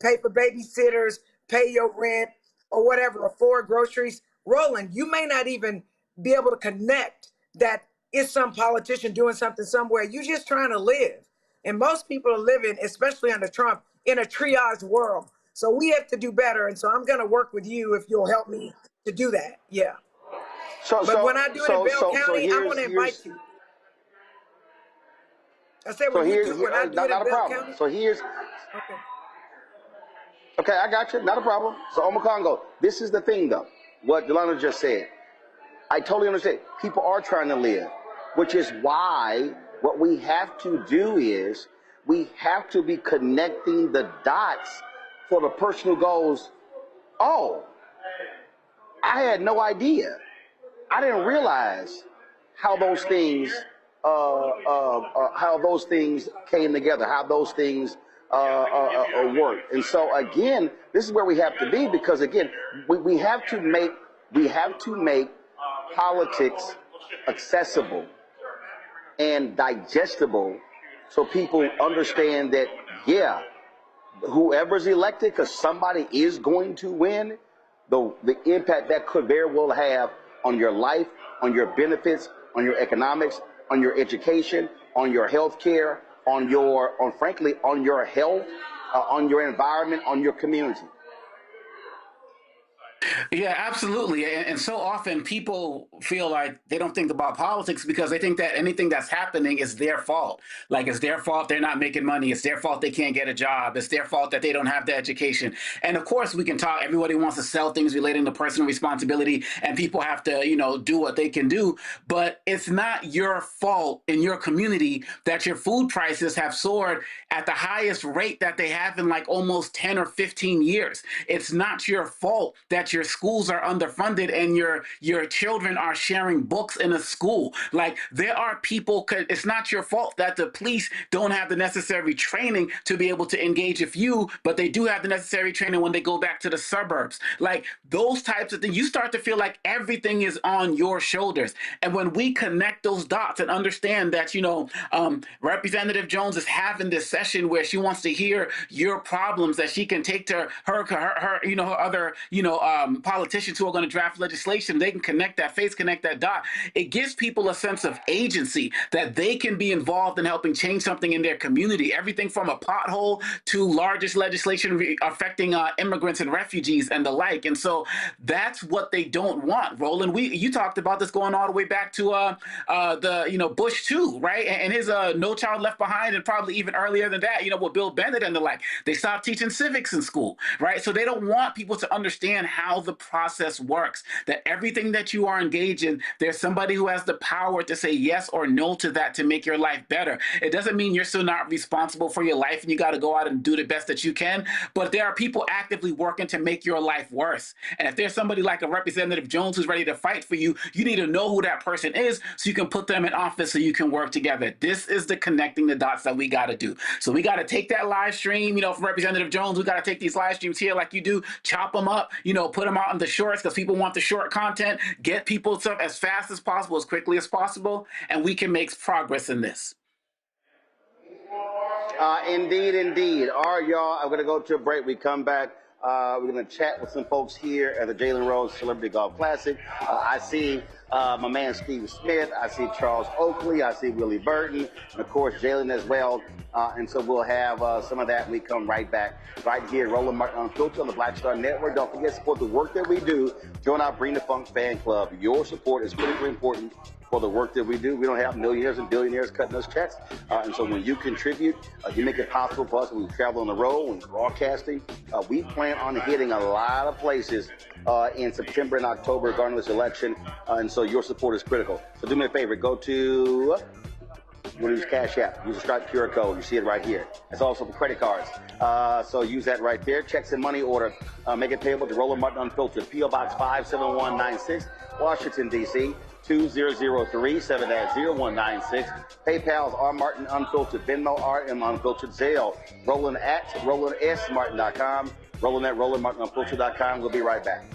pay for babysitters, pay your rent, or whatever, afford groceries, Roland, you may not even be able to connect that it's some politician doing something somewhere. You're just trying to live. And most people are living, especially under Trump, in a triage world. So we have to do better. And so I'm going to work with you if you'll help me to do that. Yeah. But when I do it in Bell County, I'm going to invite you. I said when I do it in Bell County. So here's... Okay, I got you. Not a problem. So Omakongo, this is the thing, though. What Delano just said. I totally understand. People are trying to live, which is why what we have to do is we have to be connecting the dots for the person who goes, oh, I had no idea. I didn't realize how those things came together, how those things work. And so again, this is where we have to be, because again, we have to make politics accessible and digestible so people understand that, yeah, whoever's elected, because somebody is going to win, the impact that could very well have on your life, on your benefits, on your economics, on your education, on your health care, frankly, on your health, on your environment, on your community. Yeah, absolutely. And so often people feel like they don't think about politics because they think that anything that's happening is their fault. Like it's their fault they're not making money. It's their fault they can't get a job. It's their fault that they don't have the education. And of course, we can talk. Everybody wants to sell things relating to personal responsibility, and people have to, do what they can do. But it's not your fault in your community that your food prices have soared at the highest rate that they have in like almost 10 or 15 years. It's not your fault that your schools are underfunded and your children are sharing books in a school. Like there are people, it's not your fault that the police don't have the necessary training to be able to engage with you, but they do have the necessary training when they go back to the suburbs. Like those types of things, you start to feel like everything is on your shoulders. And when we connect those dots and understand that, Representative Jones is having this session where she wants to hear your problems that she can take to her other, politicians who are going to draft legislation, they can connect that dot. It gives people a sense of agency that they can be involved in helping change something in their community. Everything from a pothole to largest legislation affecting immigrants and refugees and the like. And so that's what they don't want, Roland. You talked about this going all the way back to Bush too, right? And his No Child Left Behind, and probably even earlier than that, with Bill Bennett and the like. They stopped teaching civics in school, right? So they don't want people to understand how how the process works, that everything that you are engaged in, there's somebody who has the power to say yes or no to that to make your life better. It doesn't mean you're still not responsible for your life and you got to go out and do the best that you can, but there are people actively working to make your life worse. And if there's somebody like a Representative Jones who's ready to fight for you, you need to know who that person is so you can put them in office so you can work together. This is the connecting the dots that we got to do. So we got to take that live stream, from Representative Jones, we got to take these live streams here like you do, chop them up, put them out in the shorts because people want the short content, get people stuff as fast as possible, as quickly as possible, and we can make progress in this. Indeed, indeed. All right, y'all, I'm going to go to a break. We come back. We're going to chat with some folks here at the Jalen Rose Celebrity Golf Classic. I see my man Steve Smith. I see Charles Oakley. I see Willie Burton. And, of course, Jalen as well. And so we'll have some of that when we come right back right here at Roland Martin Unfiltered on the Black Star Network. Don't forget to support the work that we do. Join our Bring the Funk fan club. Your support is critically important for the work that we do. We don't have millionaires and billionaires cutting us checks. And so when you contribute, you make it possible for us when we travel on the road, when we're broadcasting. We plan on hitting a lot of places in September and October regarding this election. And so your support is critical. So do me a favor, go to use Cash App. Use the Stripe QR code. You see it right here. It's also for credit cards. So use that right there. Checks and money order. Make it payable to Roland Martin Unfiltered. P.O. Box 57196, Washington, D.C. 2003 780-196. PayPal's R Martin Unfiltered. Venmo RM Unfiltered. Zelle Roland at RolandSMartin.com. Roland at RolandMartinUnfiltered.com. We'll be right back.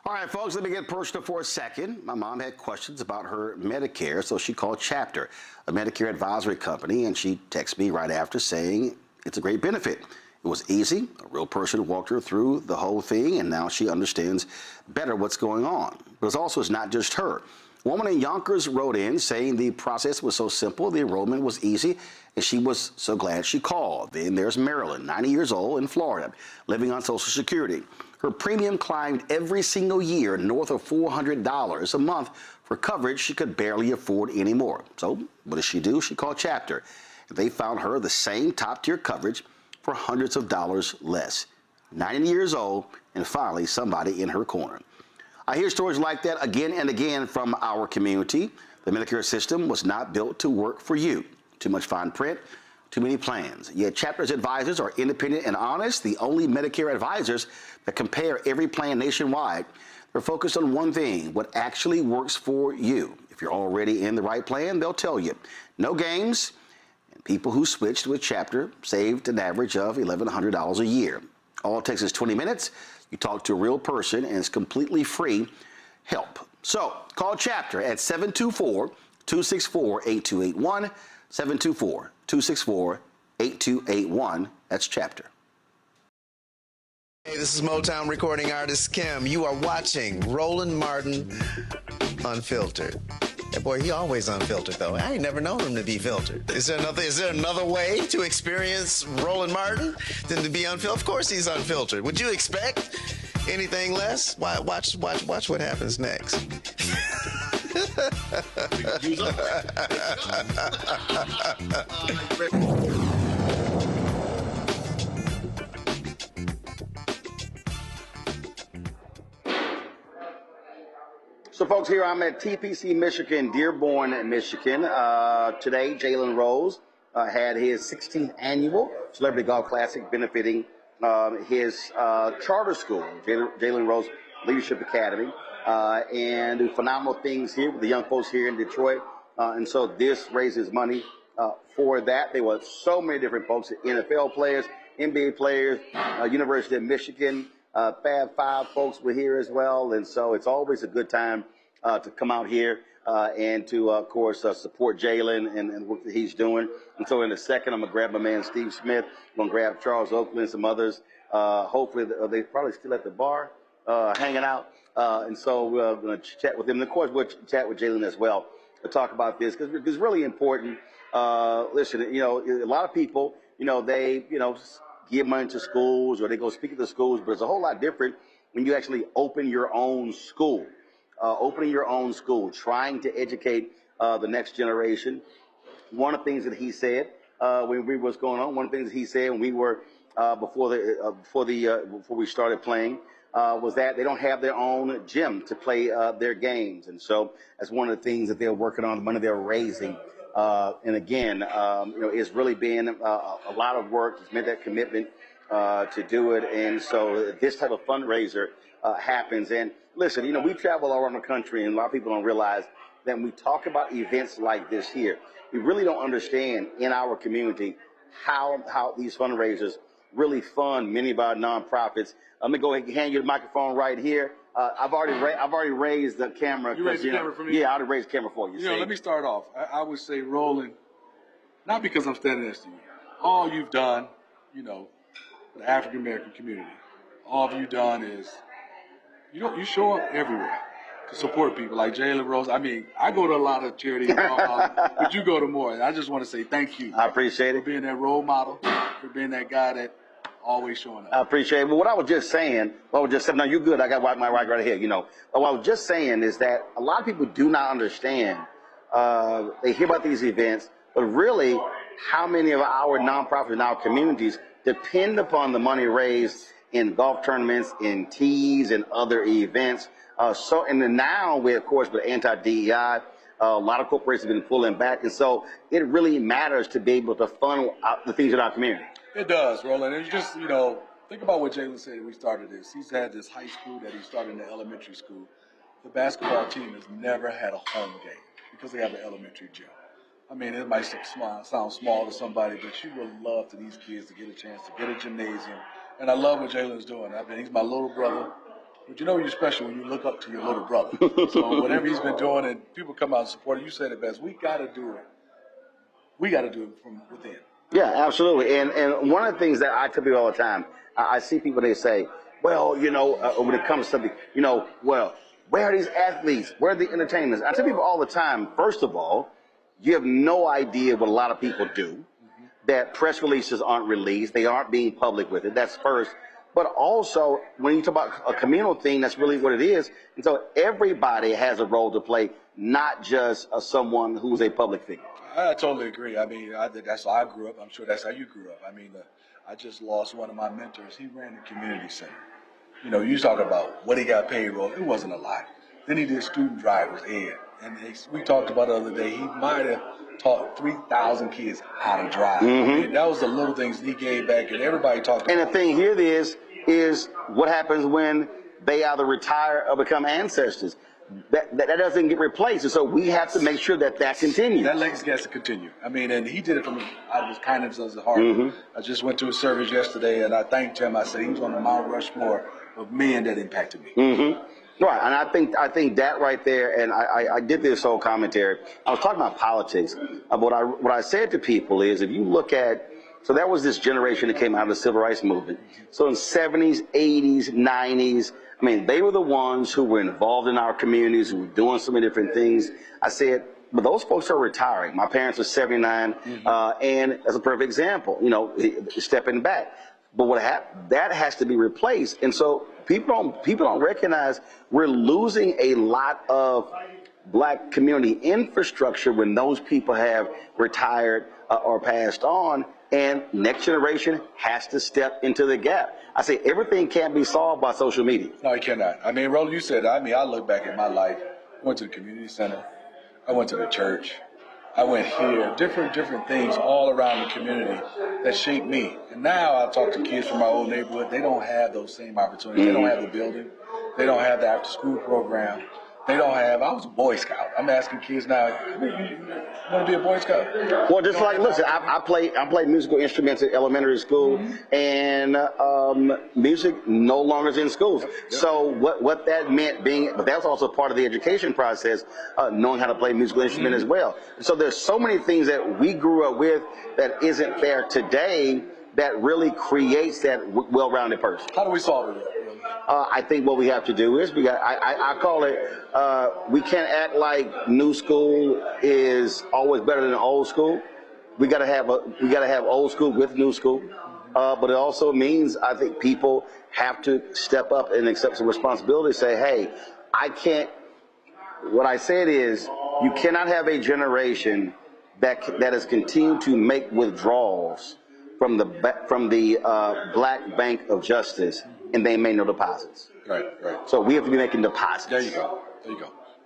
All right, folks, let me get personal for a second. My mom had questions about her Medicare, so she called Chapter, a Medicare advisory company, and she texted me right after saying it's a great benefit. It was easy. A real person walked her through the whole thing, and now she understands better what's going on. But it's not just her. A woman in Yonkers wrote in saying the process was so simple, the enrollment was easy, and she was so glad she called. Then there's Marilyn, 90 years old, in Florida, living on Social Security. Her premium climbed every single year north of $400 a month for coverage she could barely afford anymore. So what does she do? She called Chapter. They found her the same top-tier coverage for hundreds of dollars less. 90 years old, and finally somebody in her corner. I hear stories like that again and again from our community. The Medicare system was not built to work for you. Too much fine print, too many plans. Yet Chapter's advisors are independent and honest, the only Medicare advisors that compare every plan nationwide. They're focused on one thing, what actually works for you. If you're already in the right plan, they'll tell you. No games. And people who switched with Chapter saved an average of $1,100 a year. All it takes is 20 minutes. You talk to a real person, and it's completely free help. So call Chapter at 724-264-8281, 724-264-8281. That's Chapter. Hey, this is Motown recording artist Kim. You are watching Roland Martin Unfiltered. That boy, he always unfiltered, though. I ain't never known him to be filtered. Is there another way to experience Roland Martin than to be unfiltered? Of course he's unfiltered. Would you expect anything less? Watch what happens next. So, folks, here I'm at TPC, Michigan, Dearborn, Michigan. Today, Jalen Rose had his 16th annual Celebrity Golf Classic benefiting his charter school, Jalen Rose Leadership Academy, and do phenomenal things here with the young folks here in Detroit. And so this raises money for that. There were so many different folks, NFL players, NBA players, University of Michigan, Fab Five folks were here as well. And so it's always a good time to come out here and to, of course, support Jalen and the work that he's doing. And so in a second, I'm going to grab my man Steve Smith. I'm going to grab Charles Oakley and some others. Hopefully, they're probably still at the bar hanging out. And so we're going to chat with them. And, of course, we'll chat with Jalen as well to talk about this because it's really important. Listen, a lot of people, they, give money to schools or they go speak at the schools, but it's a whole lot different when you actually open your own school. Opening your own school, trying to educate the next generation. One of the things that he said when we was going on, one of the things that he said when we were before we started playing was that they don't have their own gym to play their games, and so that's one of the things that they're working on. The money they're raising, and again, it's really been a lot of work. It's made that commitment to do it, and so this type of fundraiser happens. And listen, we travel all around the country, and a lot of people don't realize that when we talk about events like this here, we really don't understand in our community how these fundraisers really fund many of our nonprofits. I'm gonna go ahead and hand you the microphone right here. I've already raised the camera. You raised the camera for me? Yeah, I already raised the camera for you. Let me start off. I would say, Roland, not because I'm standing next to you. All you've done, for the African American community, all you've done is you show up everywhere to support people like Jalen Rose. I mean, I go to a lot of charities, but you go to more. And I just want to say thank you. I appreciate it. For being that role model, for being that guy that always showing up. I appreciate it. But what I was just saying, no, you're good. I got my right here. What I was just saying is that a lot of people do not understand. They hear about these events, but really, how many of our nonprofits in our communities depend upon the money raised in golf tournaments, in teas, and other events. And then now, of course, with anti-DEI, a lot of corporations have been pulling back, and so it really matters to be able to fund the things in our community. It does, Roland. It's just, think about what Jalen said when we started this. He's had this high school that he started in the elementary school. The basketball team has never had a home game because they have an elementary gym. I mean, it might sound small to somebody, but you would love for these kids to get a chance to get a gymnasium. And I love what Jalen's doing. I mean, he's my little brother. But you're special when you look up to your little brother. So whatever he's been doing, and people come out and support it, you said it best. We got to do it. We got to do it from within. Yeah, absolutely. And one of the things that I tell people all the time, I see people, they say, well, when it comes to something, well, where are these athletes? Where are the entertainers? I tell people all the time, first of all, you have no idea what a lot of people do, that press releases aren't released. They aren't being public with it. That's first. But also, when you talk about a communal thing, that's really what it is. And so everybody has a role to play, not just someone who's a public figure. I totally agree. I mean, that's how I grew up. I'm sure that's how you grew up. I mean, I just lost one of my mentors. He ran the community center. You talk about what he got paid, Roll. It wasn't a lot. Then he did student drivers, ed. And we talked about the other day, he might have taught 3,000 kids how to drive. Mm-hmm. I mean, that was the little things he gave back, and everybody talked about. And the thing here is what happens when they either retire or become ancestors. That doesn't get replaced, and so we have to make sure that continues. That legacy has to continue. I mean, and he did it out of his kindness of his heart. Mm-hmm. I just went to a service yesterday, and I thanked him. I said he was on the Mount Rushmore of men that impacted me. Mm-hmm. Right, and I think that right there, and I did this whole commentary. I was talking about politics. What I said to people is, if you look at, so there was this generation that came out of the civil rights movement. So in the 70s, 80s, 90s, I mean, they were the ones who were involved in our communities, who were doing so many different things. I said, but those folks are retiring. My parents are 79, and as a perfect example, stepping back. But that has to be replaced, and so people don't recognize we're losing a lot of black community infrastructure when those people have retired or passed on, and next generation has to step into the gap. I say everything can't be solved by social media. No, it cannot. I mean, Roland, you said, I look back at my life. I went to the community center. I went to the church. I went here, different things all around the community that shaped me. And now I talk to kids from my old neighborhood. They don't have those same opportunities. They don't have the building. They don't have the after-school program. I was a Boy Scout. I'm asking kids now, you want to be a Boy Scout? Well, just like, listen, I played musical instruments at elementary school, and music no longer is in schools. Yep. So what that meant but that's also part of the education process, knowing how to play musical instrument as well. So there's so many things that we grew up with that isn't there today that really creates that well-rounded person. How do we solve it? I think what we have to do is I call it, we can't act like new school is always better than old school. We gotta have old school with new school. But it also means, I think, people have to step up and accept some responsibility, say, hey, what I said is, you cannot have a generation that has continued to make withdrawals from the Black Bank of Justice, and they made no deposits. Right. So we have to be making deposits. There you go.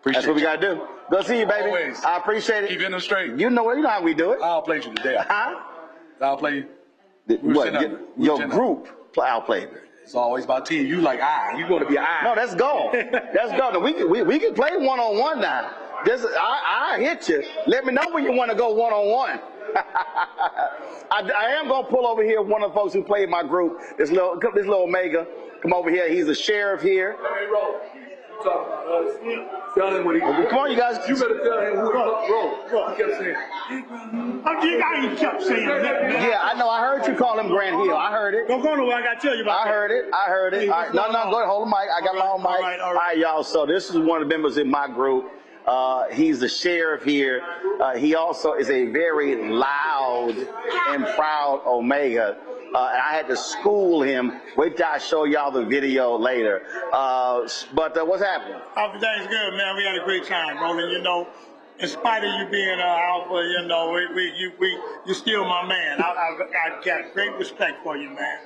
That's what we got to do. Good to see you, baby. Always. I appreciate it. Keep hitting them straight. You know how we do it. I'll play you today. Huh? I'll play you. Your group, I'll play. It's always about team. You like I. You going to be an I. No, that's go. That's go. Now, we can play one-on-one now. I hit you. Let me know when you want to go one-on-one. I am going to pull over here one of the folks who played my group, this little Omega. Come over here. He's the sheriff here. Hey, Ro. You talk about us. Tell him what he Come on, you guys. You better tell him who Ro. He kept saying, I kept saying that. Yeah, I know. I heard you call him Grant Hill. I heard it. Don't go nowhere. I got to tell you about I heard it. All right. No, go ahead. Hold the mic. I got my own mic. All right, y'all. So this is one of the members in my group. He's the sheriff here. He also is a very loud and proud Omega. And I had to school him. Wait till I show y'all the video later. But what's happening? Everything's good, man. We had a great time, Roland. You know, in spite of you being alpha, you know, you're still my man. I got great respect for you, man.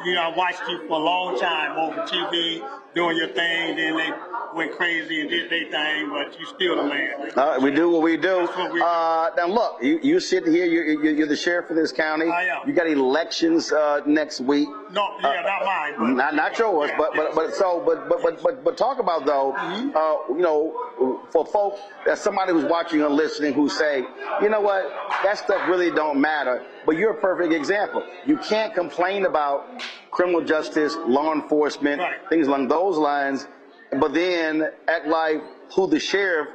You know, I watched you for a long time over TV, doing your thing. Then they went crazy and did their thing, but you still the man. We do what we do. That's what we do. Now look, you sitting here. You're the sheriff of this county. I am. You got elections next week. No, yeah, not mine. Not yours, but talk about though. You know, for folk, that's somebody who's watching and listening who say, you know what, that stuff really don't matter. But you're a perfect example. You can't complain about criminal justice, law enforcement, things along those lines, but then act like who the sheriff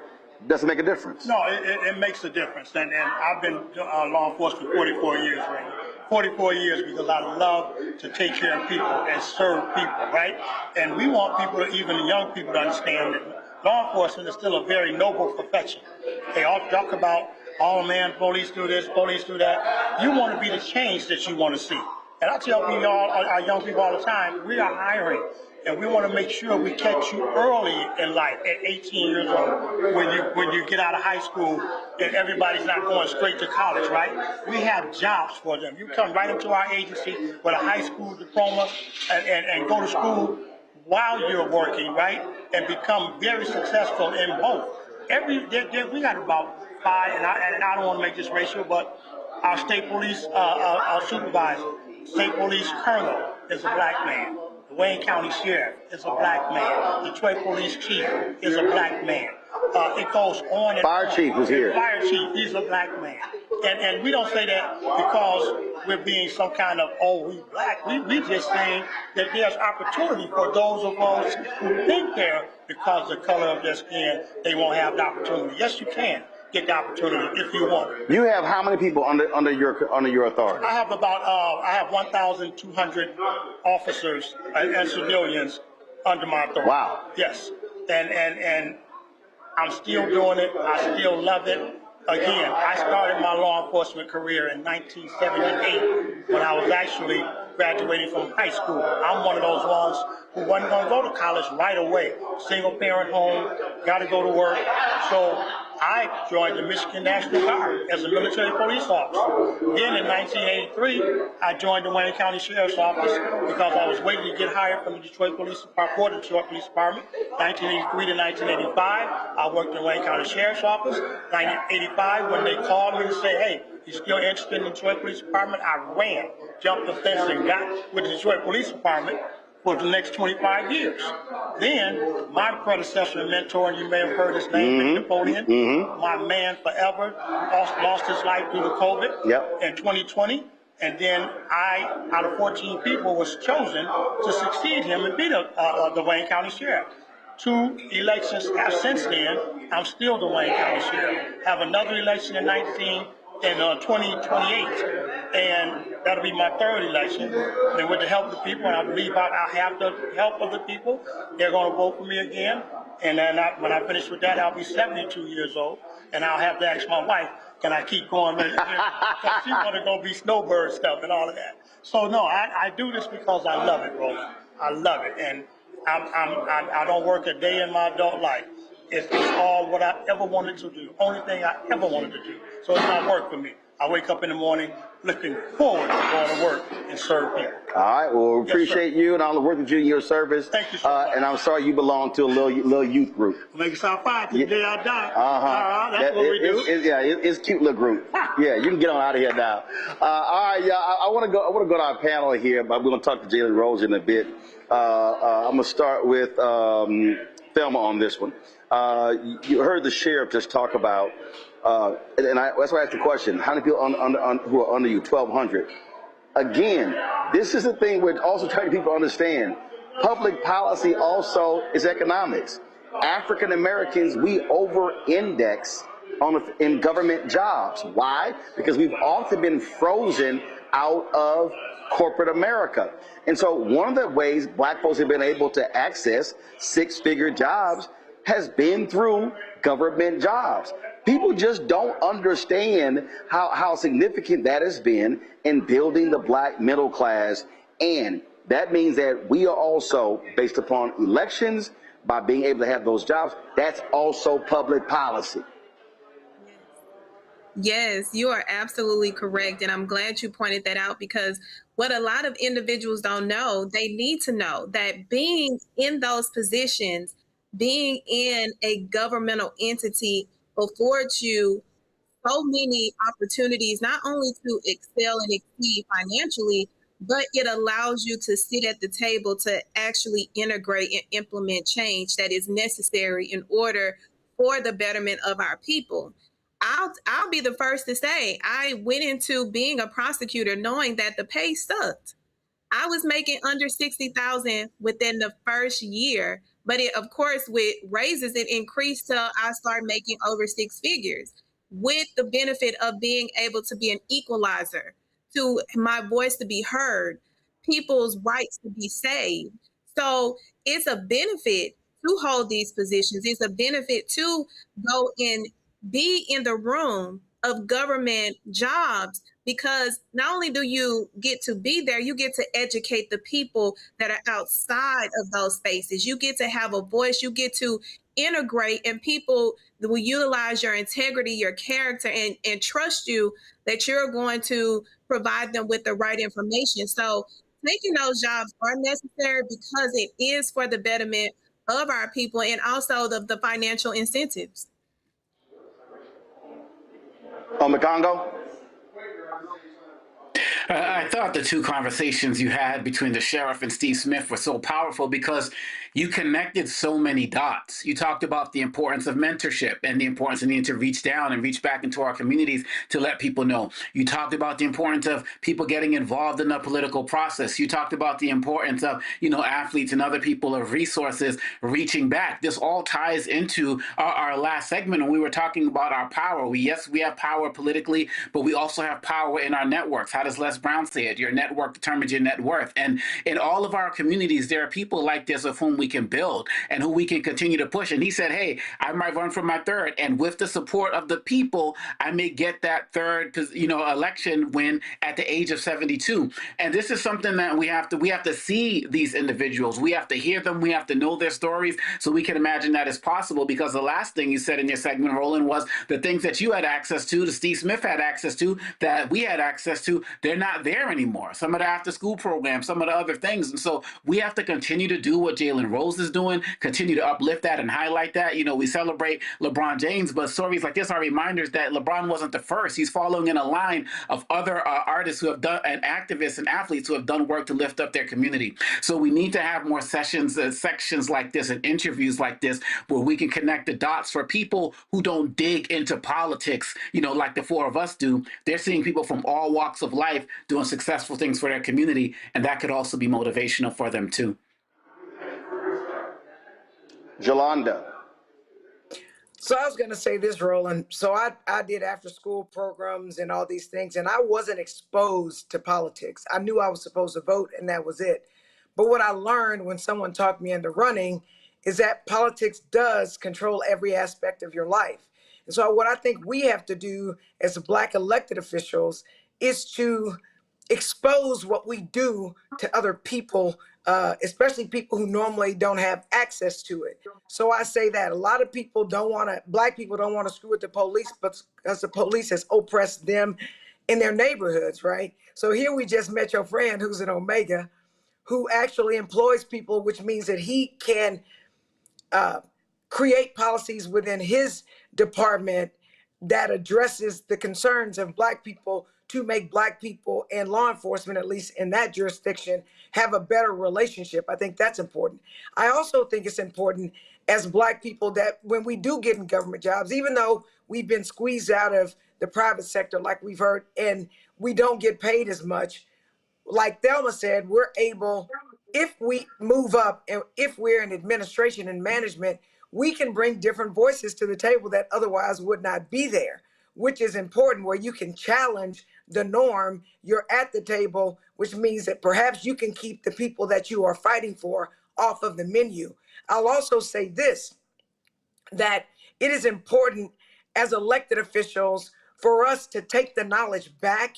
doesn't make a difference. No, it makes a difference. And I've been law enforcement for 44 years, right? 44 years because I love to take care of people and serve people, right? And we want people, even young people, to understand that law enforcement is still a very noble profession. They all talk about, oh man, police do this, police do that. You want to be the change that you want to see. And I tell people, our young people all the time, we are hiring. And we want to make sure we catch you early in life, at 18 years old, when you get out of high school and everybody's not going straight to college, right? We have jobs for them. You come right into our agency with a high school diploma and go to school while you're working, right? And become very successful in both. We got about 5, and I don't want to make this racial, but our state police our supervisor, state police colonel is a black man. The Wayne County Sheriff is a black man. Detroit Police Chief is a black man. It goes on and Fire on. Chief was here. Fire Chief, he's a black man. And we don't say that because we're being some kind of, we black. We just saying that there's opportunity for those of us who think they're, because of the color of their skin, they won't have the opportunity. Yes, you can get the opportunity if you want it. You have how many people under your authority? I have about I have 1,200 officers and civilians under my authority. Wow. Yes, and I'm still doing it. I still love it. Again, I started my law enforcement career in 1978 when I was actually graduating from high school. I'm one of those ones who wasn't going to go to college right away. Single parent home, got to go to work. So I joined the Michigan National Guard as a military police officer. Then in 1983, I joined the Wayne County Sheriff's Office because I was waiting to get hired from the Detroit Police Department, Detroit Police Department. 1983 to 1985, I worked in the Wayne County Sheriff's Office. 1985, when they called me to say, hey, you still interested in the Detroit Police Department? I ran, jumped the fence, and got with the Detroit Police Department for the next 25 years. Then, my predecessor and mentor, and you may have heard his name, Napoleon, my man forever, lost his life due to COVID in 2020. And then I, out of 14 people, was chosen to succeed him and be the Wayne County Sheriff. 2 elections since then, I'm still the Wayne County Sheriff. Have another election in 2028, and that'll be my 3rd election. And with the help of the people, and I believe I have the help of the people, they're going to vote for me again. And then when I finish with that, I'll be 72 years old, and I'll have to ask my wife, can I keep going? Because she want to go be snowbird stuff and all of that. So no, I do this because I love it, Roland. I love it, and I don't work a day in my adult life. It's all what I ever wanted to do. Only thing I ever wanted to do. So it's not work for me. I wake up in the morning, looking forward to going to work and serve people. All right. Well, we Yes, appreciate you and all the work that you do in your service. Thank you so much. And I'm sorry you belong to a little youth group. Make it sound fine till the day I die. That's what we do. It's a cute little group. Yeah, you can get on out of here now. All right, yeah. I want to go to our panel here, but we're going to talk to Jalen Rose in a bit. I'm going to start with Thelma on this one. You heard the sheriff just talk about, that's why I asked the question: how many people who are under you? 1,200. Again, this is the thing we're also trying to get people to understand. Public policy also is economics. African Americans, we over-index in government jobs. Why? Because we've often been frozen out of corporate America. And so one of the ways black folks have been able to access six-figure jobs has been through government jobs. People just don't understand how significant that has been in building the black middle class. And that means that we are also, based upon elections, by being able to have those jobs, that's also public policy. Yes, you are absolutely correct. And I'm glad you pointed that out, because what a lot of individuals don't know, they need to know that being in those positions, being in a governmental entity affords you so many opportunities, not only to excel and exceed financially, but it allows you to sit at the table to actually integrate and implement change that is necessary in order for the betterment of our people. I'll be the first to say I went into being a prosecutor knowing that the pay sucked. I was making under $60,000 within the first year, but it, of course, with raises, it increased till I started making over six figures, with the benefit of being able to be an equalizer, to my voice to be heard, people's rights to be saved. So it's a benefit to hold these positions. It's a benefit to go and be in the room of government jobs, because not only do you get to be there, you get to educate the people that are outside of those spaces. You get to have a voice, you get to integrate, and people will utilize your integrity, your character, and trust you that you're going to provide them with the right information. So taking those jobs are necessary because it is for the betterment of our people, and also the financial incentives. Congo? I thought the two conversations you had between the sheriff and Steve Smith were so powerful because you connected so many dots. You talked about the importance of mentorship and the importance of needing to reach down and reach back into our communities to let people know. You talked about the importance of people getting involved in the political process. You talked about the importance of, athletes and other people of resources reaching back. This all ties into our last segment when we were talking about our power. We have power politically, but we also have power in our networks. How does Les Brown say it? Your network determines your net worth. And in all of our communities, there are people like this of whom we can build and who we can continue to push. And he said, hey, I might run for my third. And with the support of the people, I may get that third election win at the age of 72. And this is something that we have to see these individuals. We have to hear them. We have to know their stories so we can imagine that is possible. Because the last thing you said in your segment, Roland, was the things that you had access to, that Steve Smith had access to, that we had access to, they're not there anymore. Some of the after school programs, some of the other things. And so we have to continue to do what Jalen Rose is doing, continue to uplift that and highlight that. We celebrate LeBron James, but stories like this are reminders that LeBron wasn't the first. He's following in a line of other artists who have done, and activists and athletes who have done work to lift up their community. So we need to have more sections like this and interviews like this where we can connect the dots for people who don't dig into politics, like the four of us do. They're seeing people from all walks of life doing successful things for their community, and that could also be motivational for them too. Jolanda. So I was going to say this, Roland. So I did after school programs and all these things, and I wasn't exposed to politics. I knew I was supposed to vote, and that was it. But what I learned when someone talked me into running is that politics does control every aspect of your life. And so what I think we have to do as Black elected officials is to expose what we do to other people, especially people who normally don't have access to it. So I say that a lot of people Black people don't want to screw with the police, but because the police has oppressed them in their neighborhoods, right? So here we just met your friend who's an Omega, who actually employs people, which means that he can create policies within his department that addresses the concerns of Black people to make Black people and law enforcement, at least in that jurisdiction, have a better relationship. I think that's important. I also think it's important as Black people that when we do get in government jobs, even though we've been squeezed out of the private sector, like we've heard, and we don't get paid as much, like Thelma said, we're able, if we move up and if we're in administration and management, we can bring different voices to the table that otherwise would not be there, which is important, where you can challenge the norm. You're at the table, which means that perhaps you can keep the people that you are fighting for off of the menu. I'll also say this, that it is important as elected officials for us to take the knowledge back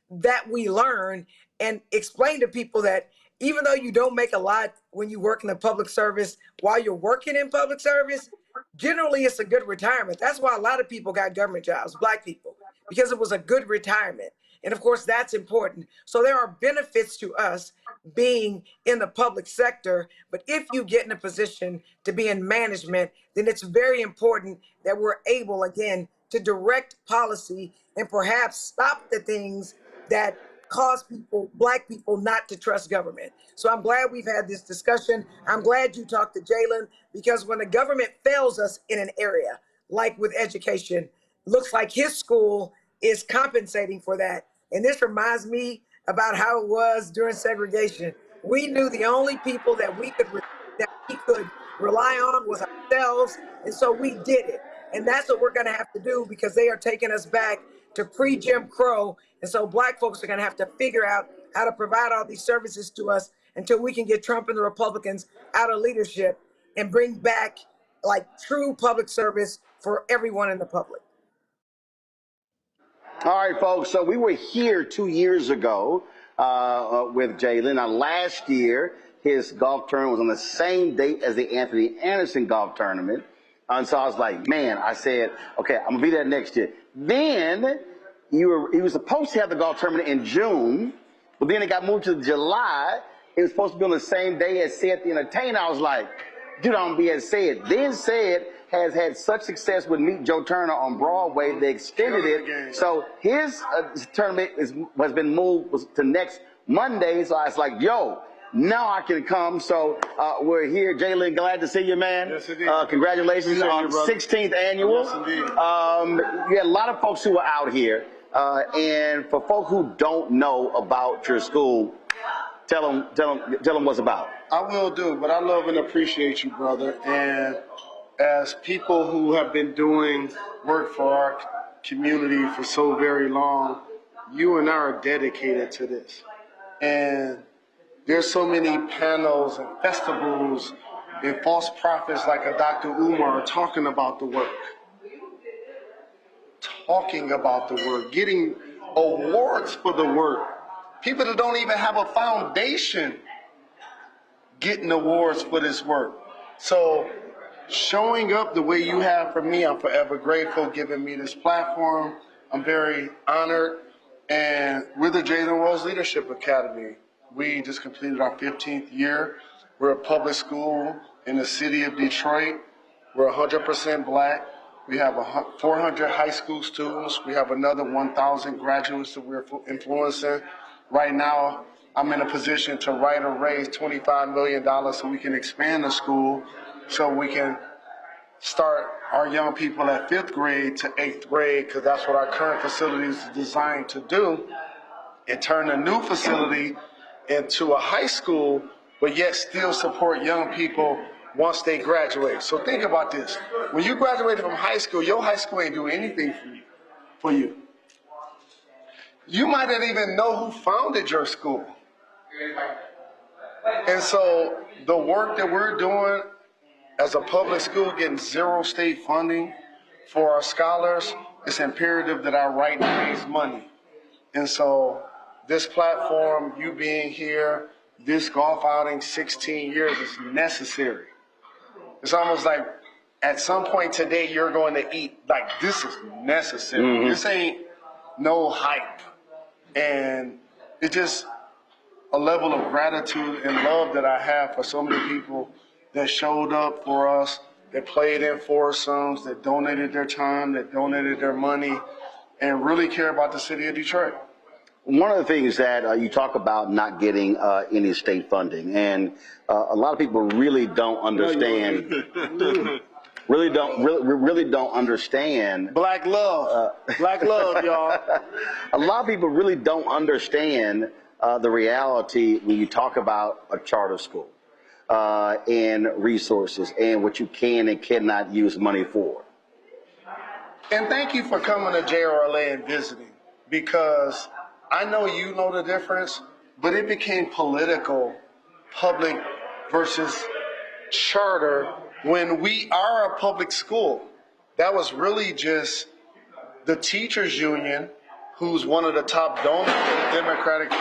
that we learn and explain to people that even though you don't make a lot when you work in the public service, while you're working in public service, generally it's a good retirement. That's why a lot of people got government jobs, Black people, because it was a good retirement. And of course, that's important. So there are benefits to us being in the public sector. But if you get in a position to be in management, then it's very important that we're able, again, to direct policy and perhaps stop the things that cause people, Black people, not to trust government. So I'm glad we've had this discussion. I'm glad you talked to Jalen, because when the government fails us in an area, like with education, looks like his school is compensating for that. And this reminds me about how it was during segregation. We knew the only people that we could rely on was ourselves, and so we did it. And that's what we're going to have to do, because they are taking us back to pre-Jim Crow. And so Black folks are going to have to figure out how to provide all these services to us until we can get Trump and the Republicans out of leadership and bring back like true public service for everyone in the public. All right, folks. So we were here 2 years ago with Jalen. Now, last year, his golf tournament was on the same date as the Anthony Anderson golf tournament. And so I was like, man, I said, okay, I'm going to be there next year. Then he was supposed to have the golf tournament in June, but then it got moved to July. It was supposed to be on the same day as Said the Entertainer. I was like, dude, I'm going to be at Said. Then Said has had such success with Meet Joe Turner on Broadway, they extended it. So his tournament has been moved to next Monday. So I was like, yo, now I can come. So we're here. Jalen, glad to see you, man. Yes, indeed. Congratulations on you, 16th annual. Yes, indeed. You had a lot of folks who are out here. And for folk who don't know about your school, tell them what's about. I will do, but I love and appreciate you, brother. And as people who have been doing work for our community for so very long, you and I are dedicated to this. And there's so many panels and festivals and false prophets like a Dr. Umar talking about the work. Getting awards for the work. People that don't even have a foundation getting awards for this work. So showing up the way you have for me, I'm forever grateful, giving me this platform. I'm very honored. And we're the Jalen Rose Leadership Academy. We just completed our 15th year. We're a public school in the city of Detroit. We're 100% Black. We have 400 high school students. We have another 1,000 graduates that we're influencing. Right now, I'm in a position to write or raise $25 million so we can expand the school, so we can start our young people at 5th grade to 8th grade, because that's what our current facility is designed to do, and turn a new facility into a high school, but yet still support young people once they graduate. So think about this. When you graduated from high school, your high school ain't doing anything for you. You might not even know who founded your school. And so the work that we're doing as a public school, getting 0 state funding for our scholars, it's imperative that I write and raise money. And so this platform, you being here, this golf outing, 16 years is necessary. It's almost like at some point today you're going to eat. Like, this is necessary. Mm-hmm. This ain't no hype. And it's just a level of gratitude and love that I have for so many people that showed up for us, that played in foursomes, that donated their time, that donated their money, and really care about the city of Detroit. One of the things that you talk about not getting any state funding, and a lot of people really don't understand. Really don't understand. Black love, black love, y'all. A lot of people really don't understand the reality when you talk about a charter school and resources and what you can and cannot use money for. And thank you for coming to JRLA and visiting, because I know you know the difference, but it became political, public versus charter, when we are a public school. That was really just the teachers union, who's one of the top donors to the Democratic.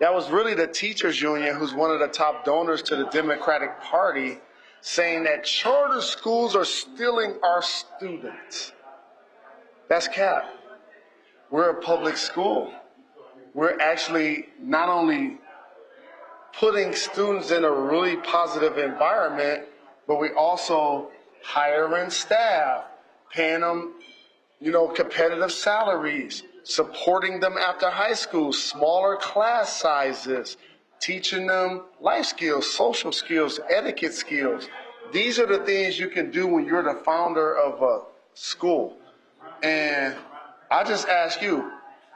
That was really the teachers union, who's one of the top donors to the Democratic Party, saying that charter schools are stealing our students. That's cap. We're a public school. We're actually not only putting students in a really positive environment, but we also hiring staff, paying them, competitive salaries, supporting them after high school, smaller class sizes, teaching them life skills, social skills, etiquette skills. These are the things you can do when you're the founder of a school. And I just ask you,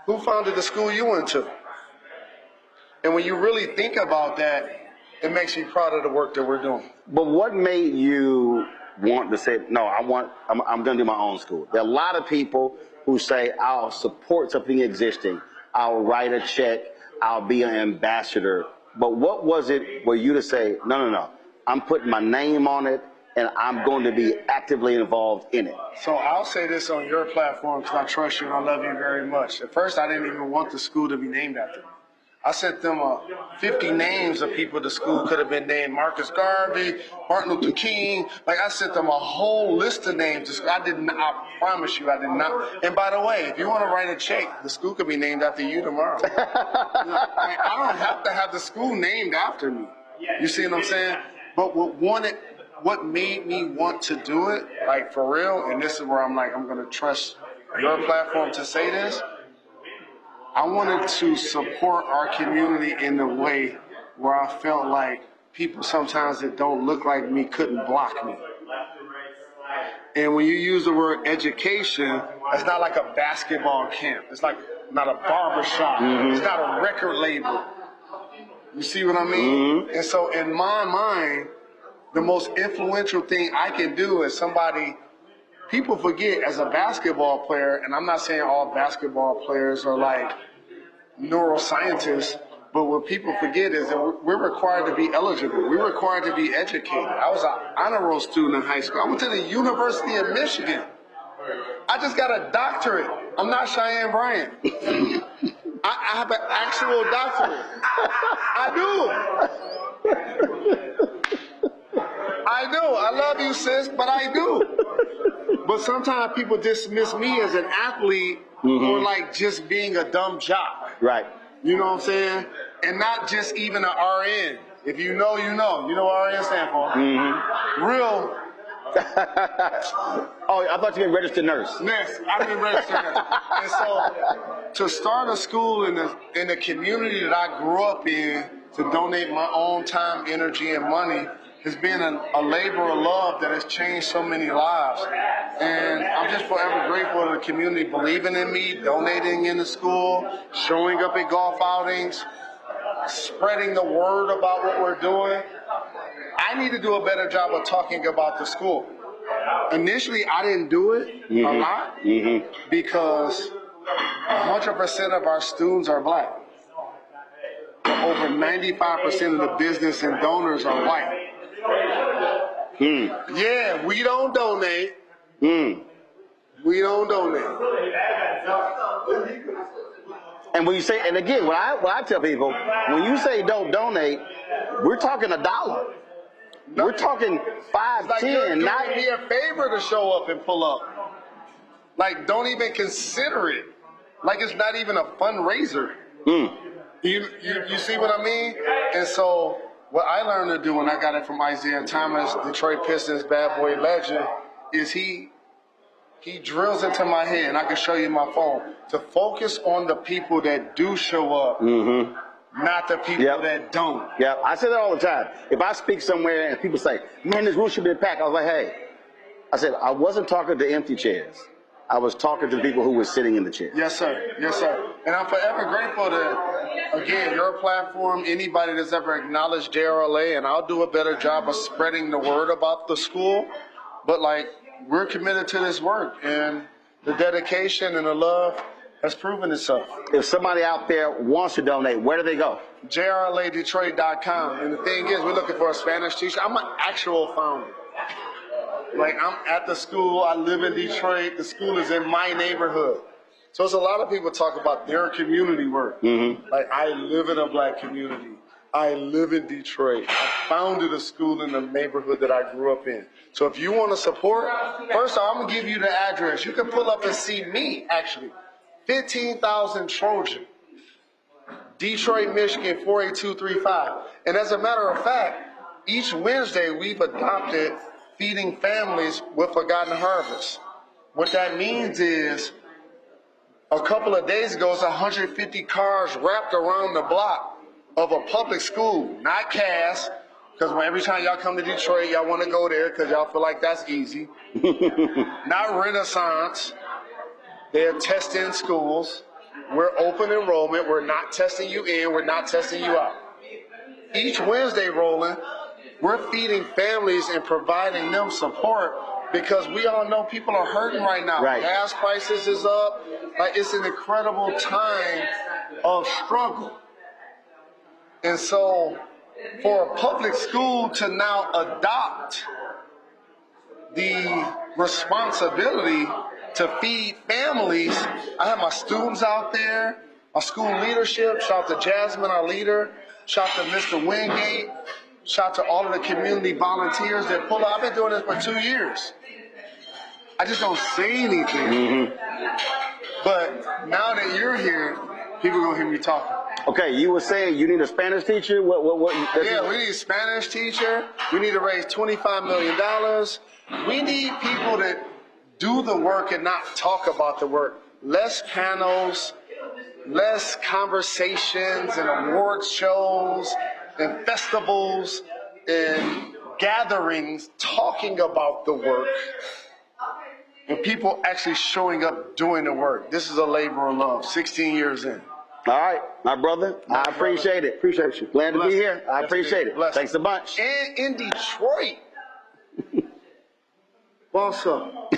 who founded the school you went to? And when you really think about that, it makes me proud of the work that we're doing. But what made you want to say, no, I'm going to do my own school? There are a lot of people who say, I'll support something existing. I'll write a check. I'll be an ambassador. But what was it for you to say, no, I'm putting my name on it, and I'm going to be actively involved in it? So I'll say this on your platform because I trust you and I love you very much. At first, I didn't even want the school to be named after me. I sent them 50 names of people the school could have been named. Marcus Garvey, Martin Luther King. Like, I sent them a whole list of names. I promise you, I did not. And by the way, if you want to write a check, the school could be named after you tomorrow. I don't have to have the school named after me. You see what I'm saying? But what made me want to do it, like for real, and this is where I'm like, I'm going to trust your platform to say this. I wanted to support our community in a way where I felt like people sometimes that don't look like me couldn't block me. And when you use the word education, it's not like a basketball camp. It's like not a barbershop. Mm-hmm. It's not a record label. You see what I mean? Mm-hmm. And so in my mind, the most influential thing I can do as somebody, people forget as a basketball player, and I'm not saying all basketball players are like neuroscientists, but what people forget is that we're required to be eligible. We're required to be educated. I was an honor roll student in high school. I went to the University of Michigan. I just got a doctorate. I'm not Cheyenne Bryant. I have an actual doctorate. I do. I love you, sis, but I do. But sometimes people dismiss me as an athlete or like just being a dumb jock. Right. You know what I'm saying? And not just even an RN. If you know, you know. You know what RN stand for? Mm-hmm. Real. Oh, I thought you were a registered nurse. Yes, I've been registered nurse. And so to start a school in the community that I grew up in, to donate my own time, energy, and money, has been a labor of love that has changed so many lives. And I'm just forever grateful to the community believing in me, donating in the school, showing up at golf outings, spreading the word about what we're doing. I need to do a better job of talking about the school. Initially, I didn't do it a lot because 100% of our students are black. Over 95% of the business and donors are white. Yeah, we don't donate. We don't donate. And when you say, and again, what I tell people, when you say don't donate, we're talking $1. We're talking 5, like 10. You're doing not me a favor to show up and pull up. Like, don't even consider it. Like, it's not even a fundraiser. You see what I mean? And so what I learned to do when I got it from Isaiah Thomas, Detroit Pistons bad boy legend, is he drills into my head, and I can show you my phone, to focus on the people that do show up, not the people that don't. Yeah, I say that all the time. If I speak somewhere and people say, man, this room should be packed, I was like, hey, I said, I wasn't talking to empty chairs. I was talking to the people who were sitting in the chairs. Yes, sir. Yes, sir. And I'm forever grateful to, again, your platform, anybody that's ever acknowledged JRLA, and I'll do a better job of spreading the word about the school. But, like, we're committed to this work, and the dedication and the love has proven itself. If somebody out there wants to donate, where do they go? JRLADetroit.com. And the thing is, we're looking for a Spanish teacher. I'm an actual founder. Like, I'm at the school, I live in Detroit, the school is in my neighborhood. So it's a lot of people talk about their community work. Like, I live in a black community. I live in Detroit. I founded a school in the neighborhood that I grew up in. So if you want to support, first off, I'm going to give you the address. You can pull up and see me, actually. 15,000 Trojan, Detroit, Michigan, 48235. And as a matter of fact, each Wednesday we've adopted feeding families with Forgotten Harvest. What that means is, a couple of days ago, it's 150 cars wrapped around the block of a public school, not Cass, because every time y'all come to Detroit, y'all want to go there because y'all feel like that's easy. Not Renaissance. They're testing schools. We're open enrollment. We're not testing you in. We're not testing you out. Each Wednesday, Roland, we're feeding families and providing them support because we all know people are hurting right now. Right. Gas prices is up. Like, it's an incredible time of struggle. And so for a public school to now adopt the responsibility to feed families, I have my students out there, my school leadership, shout out to Jasmine, our leader, shout out to Mr. Wingate, shout out to all of the community volunteers that pull up. I've been doing this for 2 years. I just don't say anything. But now that you're here, people are going to hear me talking. Okay, you were saying you need a Spanish teacher? Yeah, we need a Spanish teacher. We need to raise $25 million. We need people that do the work and not talk about the work. Less panels, less conversations and awards shows and festivals and gatherings talking about the work, and people actually showing up doing the work. This is a labor of love, 16 years in. All right, my brother, I appreciate it. Appreciate you. Glad to be here. I appreciate it. Thanks a bunch. And in Detroit. Boss up.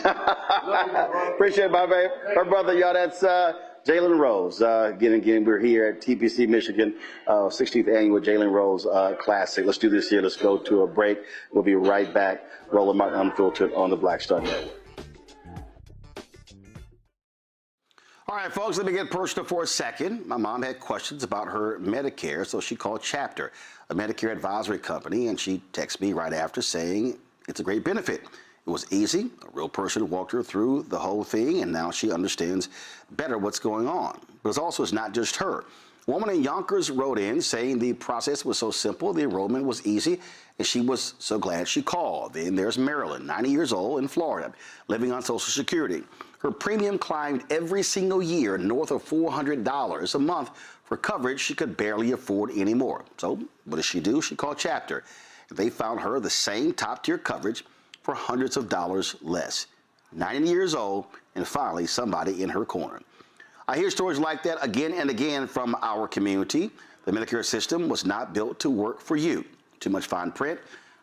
Appreciate it, my baby. My brother, y'all, that's Jalen Rose. Again, we're here at TPC, Michigan, 16th annual Jalen Rose Classic. Let's do this here. Let's go to a break. We'll be right back. Roland Martin Unfiltered on the Black Star Network. All right, folks, let me get personal for a second. My mom had questions about her Medicare, so she called Chapter, a Medicare advisory company, and she texted me right after saying it's a great benefit. It was easy. A real person walked her through the whole thing, and now she understands better what's going on. But it's not just her. A woman in Yonkers wrote in saying the process was so simple, the enrollment was easy, and she was so glad she called. Then there's Marilyn, 90 years old, in Florida, living on Social Security. Her premium climbed every single year north of $400 a month for coverage she could barely afford anymore. So what does she do? She called Chapter. They found her the same top-tier coverage for hundreds of dollars less. 90 years old, and finally somebody in her corner. I hear stories like that again and again from our community. The Medicare system was not built to work for you. Too much fine print,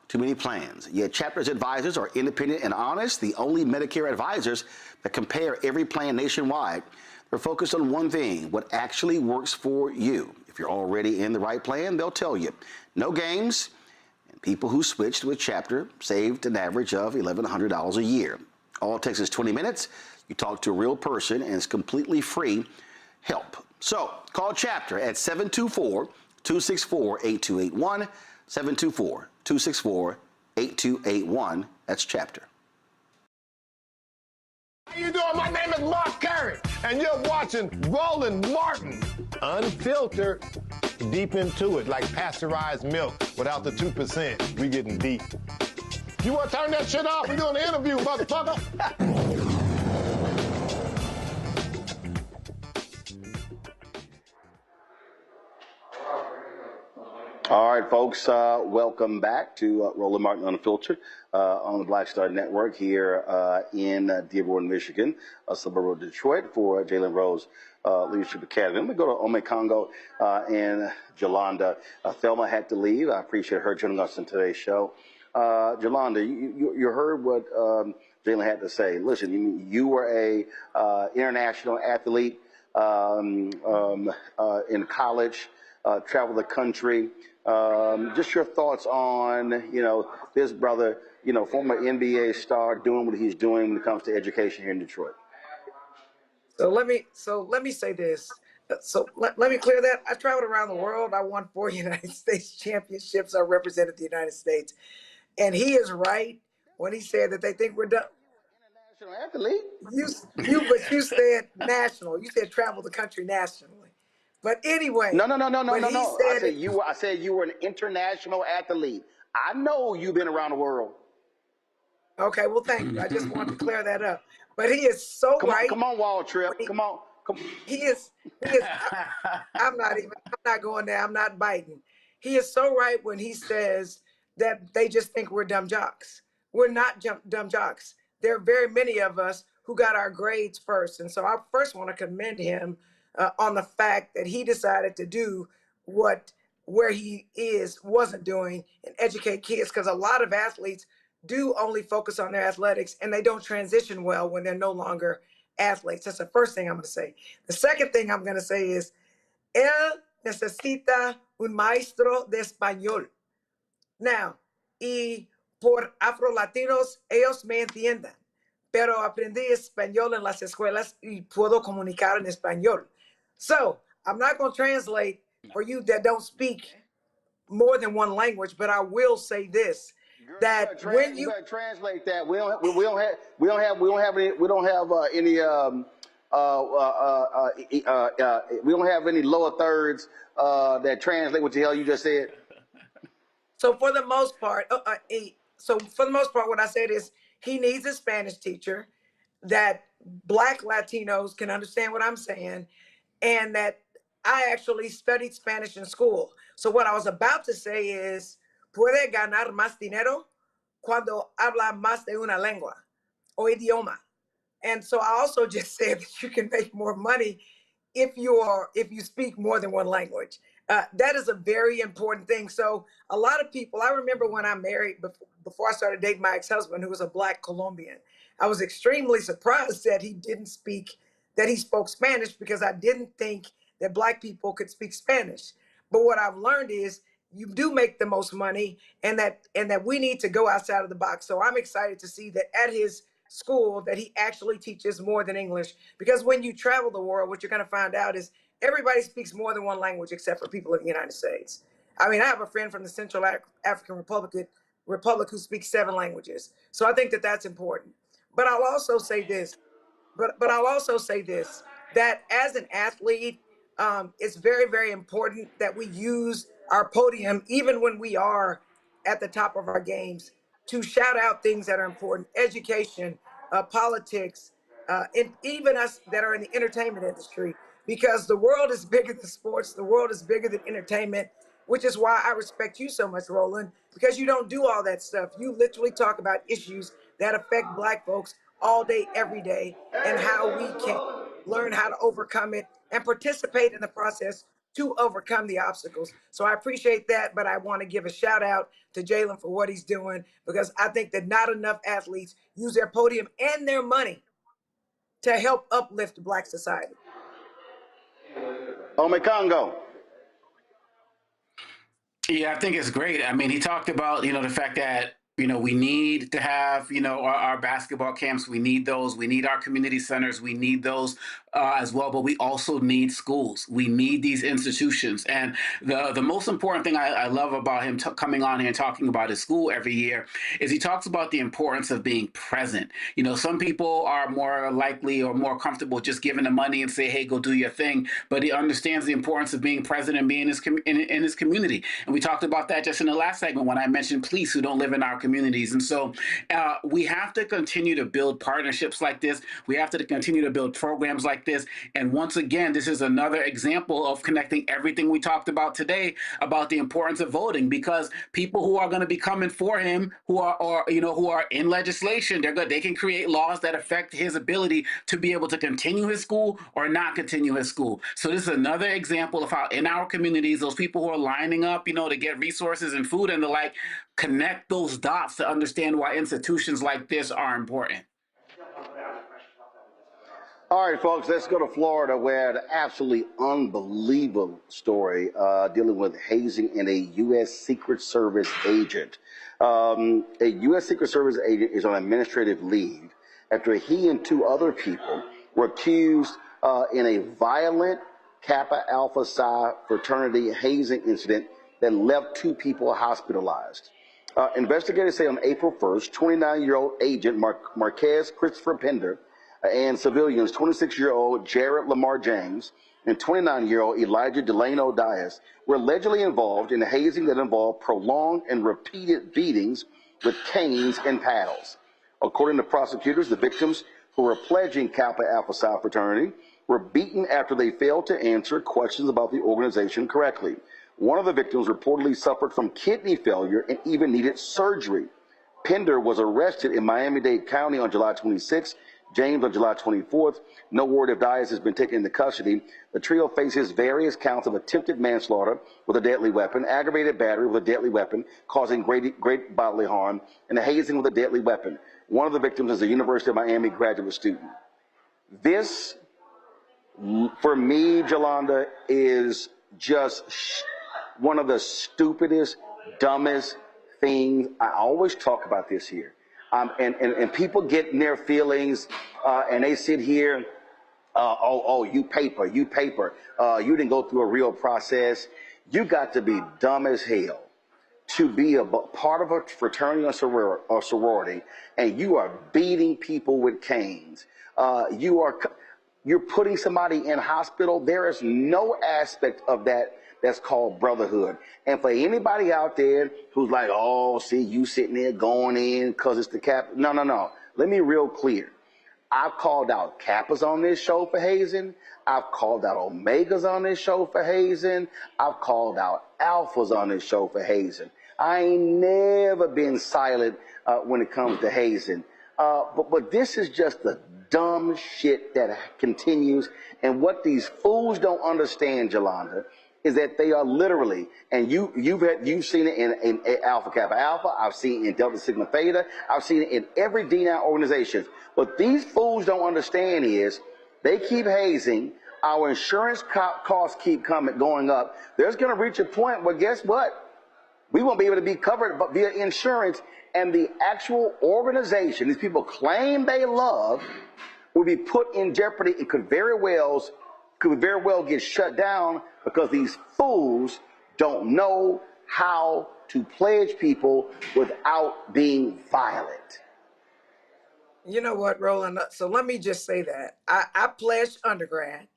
too many plans. Yet Chapter's advisors are independent and honest, the only Medicare advisors that compare every plan nationwide. They're focused on one thing, what actually works for you. If you're already in the right plan, they'll tell you. No games. People who switched with Chapter saved an average of $1,100 a year. All it takes is 20 minutes. You talk to a real person, and it's completely free help. So call Chapter at 724-264-8281, 724-264-8281. That's Chapter. How you doing? My name is Mark Curry. and you're watching Roland Martin Unfiltered. Deep into it, like pasteurized milk without the 2%. We getting deep. You want to turn that shit off? We're doing an interview, motherfucker. All right, folks, welcome back to Roland Martin Unfiltered on the Black Star Network here in Dearborn, Michigan, a suburb of Detroit for Jalen Rose Leadership Academy. Let me go to Ome Congo and Jolanda. Thelma had to leave. I appreciate her joining us in today's show. Jolanda, you heard what Jalen had to say. Listen, you were a international athlete in college, traveled the country. Just your thoughts on, this brother, former NBA star doing what he's doing when it comes to education here in Detroit. So let me say this. Let me clear that. I traveled around the world. I won 4 United States championships. I represented the United States. And he is right when he said that they think we're done. International athlete? But you said national. You said travel the country nationally. But anyway. No. I said you were an international athlete. I know you've been around the world. Okay, well, thank you. I just wanted to clear that up. But he is so right. Come on, Wall Trip. Come on. He is. I'm not going there. I'm not biting. He is so right when he says that they just think we're dumb jocks. We're not dumb jocks. There are very many of us who got our grades first. And so I first want to commend him on the fact that he decided to do where he wasn't doing and educate kids, because a lot of athletes do only focus on their athletics and they don't transition well when they're no longer athletes. That's the first thing I'm going to say. The second thing I'm going to say is, él necesita un maestro de español. Now, y por afro-latinos, ellos me entienden, pero aprendí español en las escuelas y puedo comunicar en español. So, I'm not going to translate for you that don't speak more than one language, but I will say this. That when you better translate that, we don't have any lower thirds that translate what the hell you just said. So for the most part, what I said is he needs a Spanish teacher that Black Latinos can understand what I'm saying, and that I actually studied Spanish in school. So what I was about to say is, puede ganar más dinero cuando habla más de una lengua o idioma. And so I also just said that you can make more money if you speak more than one language. That is a very important thing. So a lot of people, I remember when I married, before I started dating my ex-husband, who was a Black Colombian, I was extremely surprised that he spoke Spanish, because I didn't think that Black people could speak Spanish. But what I've learned is you do make the most money, and that we need to go outside of the box. So I'm excited to see that at his school that he actually teaches more than English, because when you travel the world, what you're going to find out is everybody speaks more than one language except for people in the United States. I mean, I have a friend from the Central African Republic who speaks 7 languages. So I think that that's important. But I'll also say this, that as an athlete, it's very, very important that we use our podium, even when we are at the top of our games, to shout out things that are important: education, politics, and even us that are in the entertainment industry, because the world is bigger than sports. The world is bigger than entertainment, which is why I respect you so much, Roland, because you don't do all that stuff. You literally talk about issues that affect Black folks all day, every day, and how we can learn how to overcome it and participate in the process to overcome the obstacles. So I appreciate that, but I want to give a shout out to Jalen for what he's doing, because I think that not enough athletes use their podium and their money to help uplift Black society. Ome Congo. Yeah, I think it's great. I mean, he talked about, the fact that, We need to have, our basketball camps. We need those. We need our community centers. We need those as well. But we also need schools. We need these institutions. And the most important thing I love about him coming on here and talking about his school every year is he talks about the importance of being present. Some people are more likely or more comfortable just giving the money and say, hey, go do your thing. But he understands the importance of being present and being in his community. And we talked about that just in the last segment when I mentioned police who don't live in our communities. And so we have to continue to build partnerships like this. We have to continue to build programs like this. And once again, this is another example of connecting everything we talked about today about the importance of voting, because people who are going to be coming for him, who are in legislation, they can create laws that affect his ability to be able to continue his school or not continue his school. So this is another example of how in our communities, those people who are lining up, to get resources and food and the like, connect those dots to understand why institutions like this are important. All right, folks, let's go to Florida, where an absolutely unbelievable story dealing with hazing in a U.S. Secret Service agent. A U.S. Secret Service agent is on administrative leave after he and two other people were accused in a violent Kappa Alpha Psi fraternity hazing incident that left two people hospitalized. Investigators say on April 1st, 29-year-old agent Marquez Christopher Pender and civilians 26-year-old Jared Lamar James and 29-year-old Elijah Delano Diaz were allegedly involved in hazing that involved prolonged and repeated beatings with canes and paddles. According to prosecutors, the victims, who were pledging Kappa Alpha Psi fraternity, were beaten after they failed to answer questions about the organization correctly. One of the victims reportedly suffered from kidney failure and even needed surgery. Pender was arrested in Miami-Dade County on July 26th, James on July 24th. No word if Diaz has been taken into custody. The trio faces various counts of attempted manslaughter with a deadly weapon, aggravated battery with a deadly weapon, causing great bodily harm, and hazing with a deadly weapon. One of the victims is a University of Miami graduate student. This, for me, Jolanda, is just one of the stupidest, dumbest things. I always talk about this here. And people get in their feelings and they sit here, you paper, you didn't go through a real process. You got to be dumb as hell to be a part of a fraternity or sorority, and you are beating people with canes. You're putting somebody in hospital. There is no aspect of that that's called brotherhood. And for anybody out there who's like, oh, see, you sitting there going in because it's the Kappa. No. Let me real clear. I've called out Kappas on this show for hazing. I've called out Omegas on this show for hazing. I've called out Alphas on this show for hazing. I ain't never been silent when it comes to hazing. But this is just the dumb shit that continues. And what these fools don't understand, Jolanda, is that they are literally, and you've seen it in Alpha Kappa Alpha, I've seen it in Delta Sigma Theta, I've seen it in every D9 organization. What these fools don't understand is they keep hazing, our insurance costs keep going up. There's going to reach a point where, guess what? We won't be able to be covered via insurance, and the actual organization these people claim they love will be put in jeopardy and could very well get shut down because these fools don't know how to pledge people without being violent. You know what, Roland? So let me just say that. I pledged undergrad,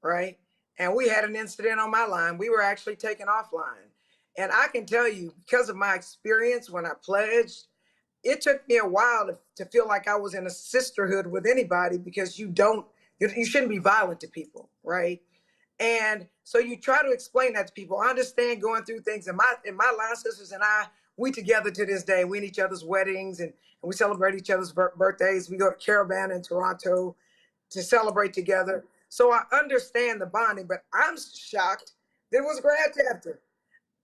right? And we had an incident on my line. We were actually taken offline. And I can tell you, because of my experience when I pledged, it took me a while to feel like I was in a sisterhood with anybody, because you shouldn't be violent to people, right? And so you try to explain that to people. I understand going through things. And my line sisters and I, we together to this day. We in each other's weddings and we celebrate each other's birthdays. We go to Caravan in Toronto to celebrate together. So I understand the bonding, but I'm shocked that it was a grad chapter.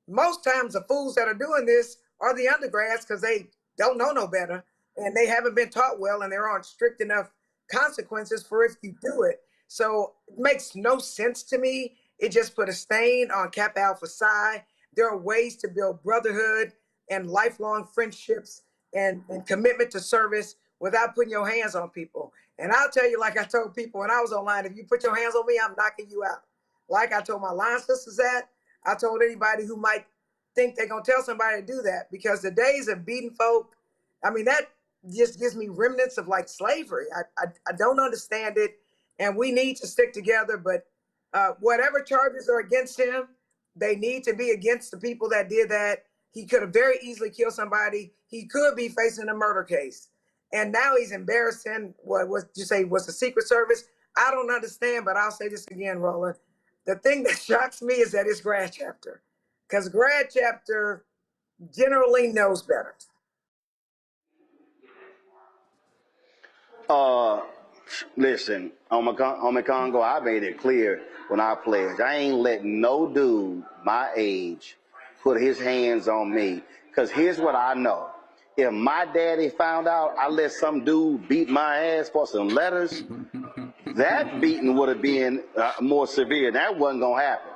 Most times the fools that are doing this are the undergrads because they don't know no better and they haven't been taught well and there aren't strict enough consequences for if you do it. So it makes no sense to me. It just put a stain on Kappa Alpha Psi. There are ways to build brotherhood and lifelong friendships and commitment to service without putting your hands on people. And I'll tell you, like I told people when I was online, if you put your hands on me, I'm knocking you out. Like I told my line sisters that, I told anybody who might think they're going to tell somebody to do that, because the days of beating folk, I mean, that just gives me remnants of like slavery. I don't understand it, and we need to stick together. But whatever charges are against him, they need to be against the people that did that. He could have very easily killed somebody. He could be facing a murder case. And now he's embarrassing what was you say was the Secret Service. I don't understand, but I'll say this again, Roland. The thing that shocks me is that it's grad chapter, because grad chapter generally knows better. Listen, on my Congo, I made it clear when I pledged. I ain't letting no dude my age put his hands on me, because here's what I know. If my daddy found out I let some dude beat my ass for some letters, that beating would have been more severe. That wasn't going to happen.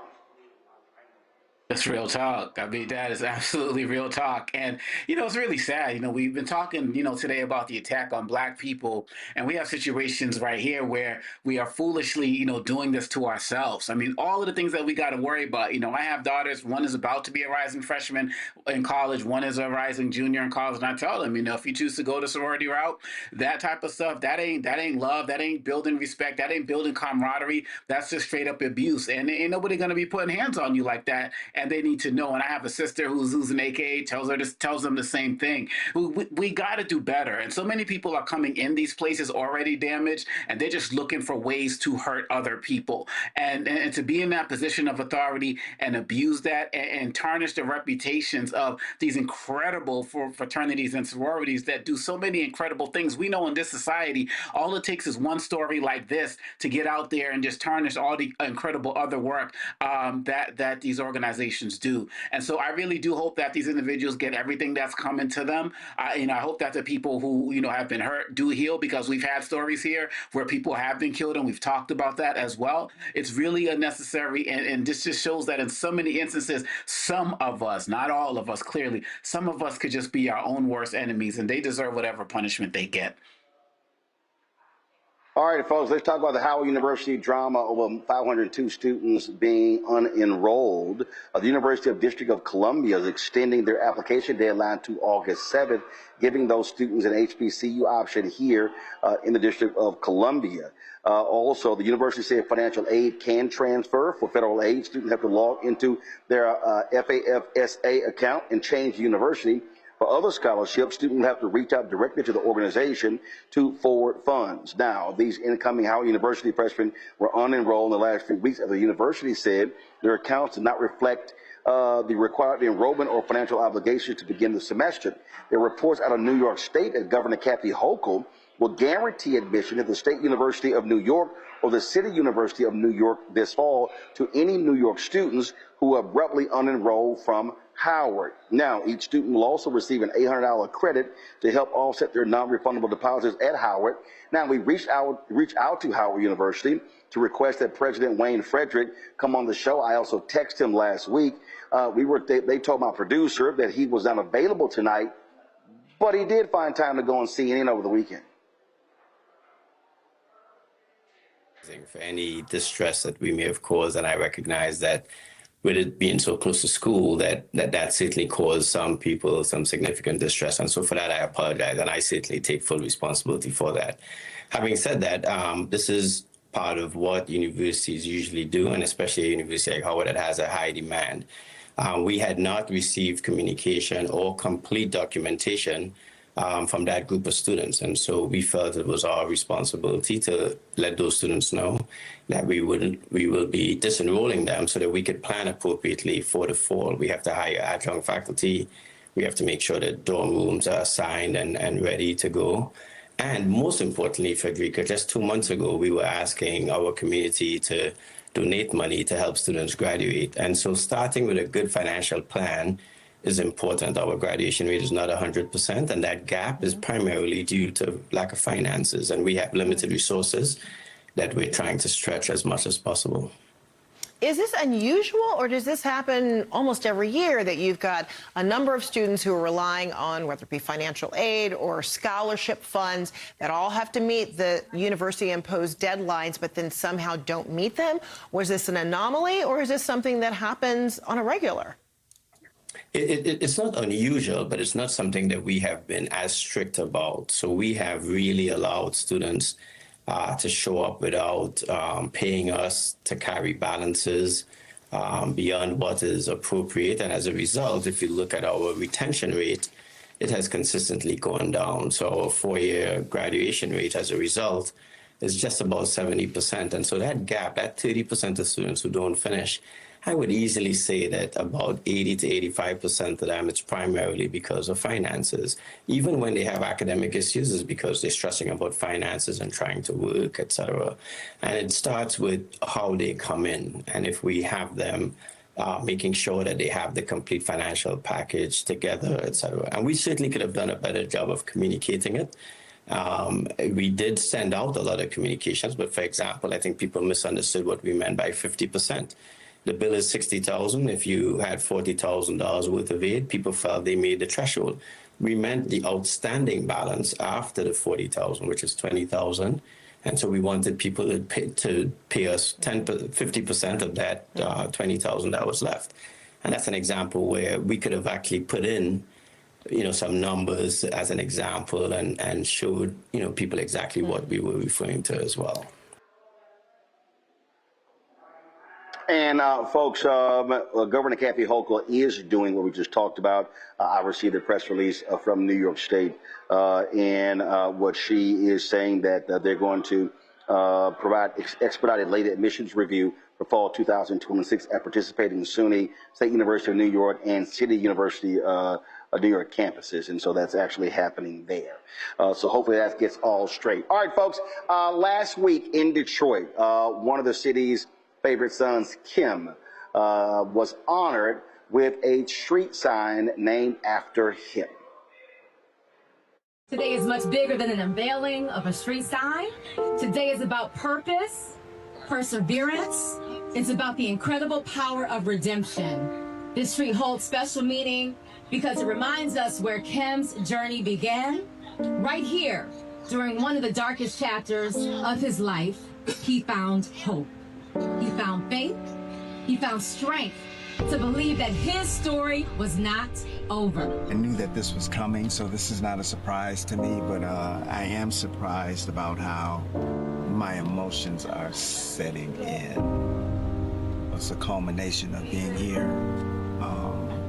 That's real talk. I mean, that is absolutely real talk. And, you know, it's really sad. You know, we've been talking, you know, today about the attack on Black people. And we have situations right here where we are foolishly, you know, doing this to ourselves. I mean, all of the things that we got to worry about. You know, I have daughters. One is about to be a rising freshman in college. One is a rising junior in college. And I tell them, you know, if you choose to go the sorority route, that type of stuff, that ain't love. That ain't building respect. That ain't building camaraderie. That's just straight up abuse. And ain't nobody going to be putting hands on you like that. And they need to know. And I have a sister who's an AKA, tells them the same thing. We got to do better. And so many people are coming in these places already damaged, and they're just looking for ways to hurt other people. And to be in that position of authority and abuse that and tarnish the reputations of these incredible fraternities and sororities that do so many incredible things. We know in this society, all it takes is one story like this to get out there and just tarnish all the incredible other work that these organizations do. And so I really do hope that these individuals get everything that's coming to them. I hope that the people who, you know, have been hurt do heal, because we've had stories here where people have been killed, and we've talked about that as well. It's really unnecessary, and this just shows that in so many instances, some of us, not all of us clearly, some of us could just be our own worst enemies, and they deserve whatever punishment they get. All right, folks, let's talk about the Howard University drama over 502 students being unenrolled. The University of District of Columbia is extending their application deadline to August 7th, giving those students an HBCU option here in the District of Columbia. Also, the university said financial aid can transfer. For federal aid, students have to log into their FAFSA account and change the university. For other scholarships, students have to reach out directly to the organization to forward funds. Now, these incoming Howard University freshmen were unenrolled in the last few weeks, as the university said their accounts did not reflect the required enrollment or financial obligations to begin the semester. There are reports out of New York State that Governor Kathy Hochul will guarantee admission at the State University of New York or the City University of New York this fall to any New York students who abruptly unenrolled from Howard. Now, each student will also receive an $800 credit to help offset their non-refundable deposits at Howard. Now, we reached out to Howard University to request that President Wayne Frederick come on the show. I also texted him last week. They told my producer that he was not available tonight, but he did find time to go on CNN over the weekend. For any distress that we may have caused, and I recognize that with it being so close to school, that certainly caused some people some significant distress. And so for that, I apologize, and I certainly take full responsibility for that. Having said that, this is part of what universities usually do, and especially a university like Howard that has a high demand. We had not received communication or complete documentation from that group of students. And so we felt it was our responsibility to let those students know that we will be disenrolling them so that we could plan appropriately for the fall. We have to hire adjunct faculty. We have to make sure that dorm rooms are assigned and ready to go. And most importantly, Frederica, just 2 months ago, we were asking our community to donate money to help students graduate. And so starting with a good financial plan is important. Our graduation rate is not 100%, and that gap is primarily due to lack of finances, and we have limited resources that we're trying to stretch as much as possible. Is this unusual, or does this happen almost every year, that you've got a number of students who are relying on, whether it be financial aid or scholarship funds, that all have to meet the university-imposed deadlines, but then somehow don't meet them? Was this an anomaly, or is this something that happens on a regular? It's not unusual, but it's not something that we have been as strict about. So we have really allowed students to show up without paying us to carry balances beyond what is appropriate. And as a result, if you look at our retention rate, it has consistently gone down. So our four-year graduation rate as a result is just about 70%. And so that gap, that 30% of students who don't finish, I would easily say that about 80 to 85% of them, it's primarily because of finances. Even when they have academic issues, it's because they're stressing about finances and trying to work, etc. And it starts with how they come in. And if we have them making sure that they have the complete financial package together, etc. And we certainly could have done a better job of communicating it. We did send out a lot of communications, but for example, I think people misunderstood what we meant by 50%. The bill is $60,000. If you had $40,000 worth of aid, people felt they made the threshold. We meant the outstanding balance after the $40,000, which is $20,000. And so we wanted people to pay us 50% of that $20,000 that was left. And that's an example where we could have actually put in, some numbers as an example and showed, people exactly what we were referring to as well. And folks, Governor Kathy Hochul is doing what we just talked about. I received a press release from New York State, and what she is saying that they're going to provide expedited late admissions review for fall 2026 at participating SUNY, State University of New York, and City University of New York campuses. And so that's actually happening there. So hopefully that gets all straight. All right, folks, last week in Detroit, one of the city's favorite sons, Kim, was honored with a street sign named after him. Today is much bigger than an unveiling of a street sign. Today is about purpose, perseverance. It's about the incredible power of redemption. This street holds special meaning because it reminds us where Kim's journey began. Right here, during one of the darkest chapters of his life, he found hope. He found faith, he found strength to believe that his story was not over. I knew that this was coming, so this is not a surprise to me, but I am surprised about how my emotions are setting in. It's a culmination of being here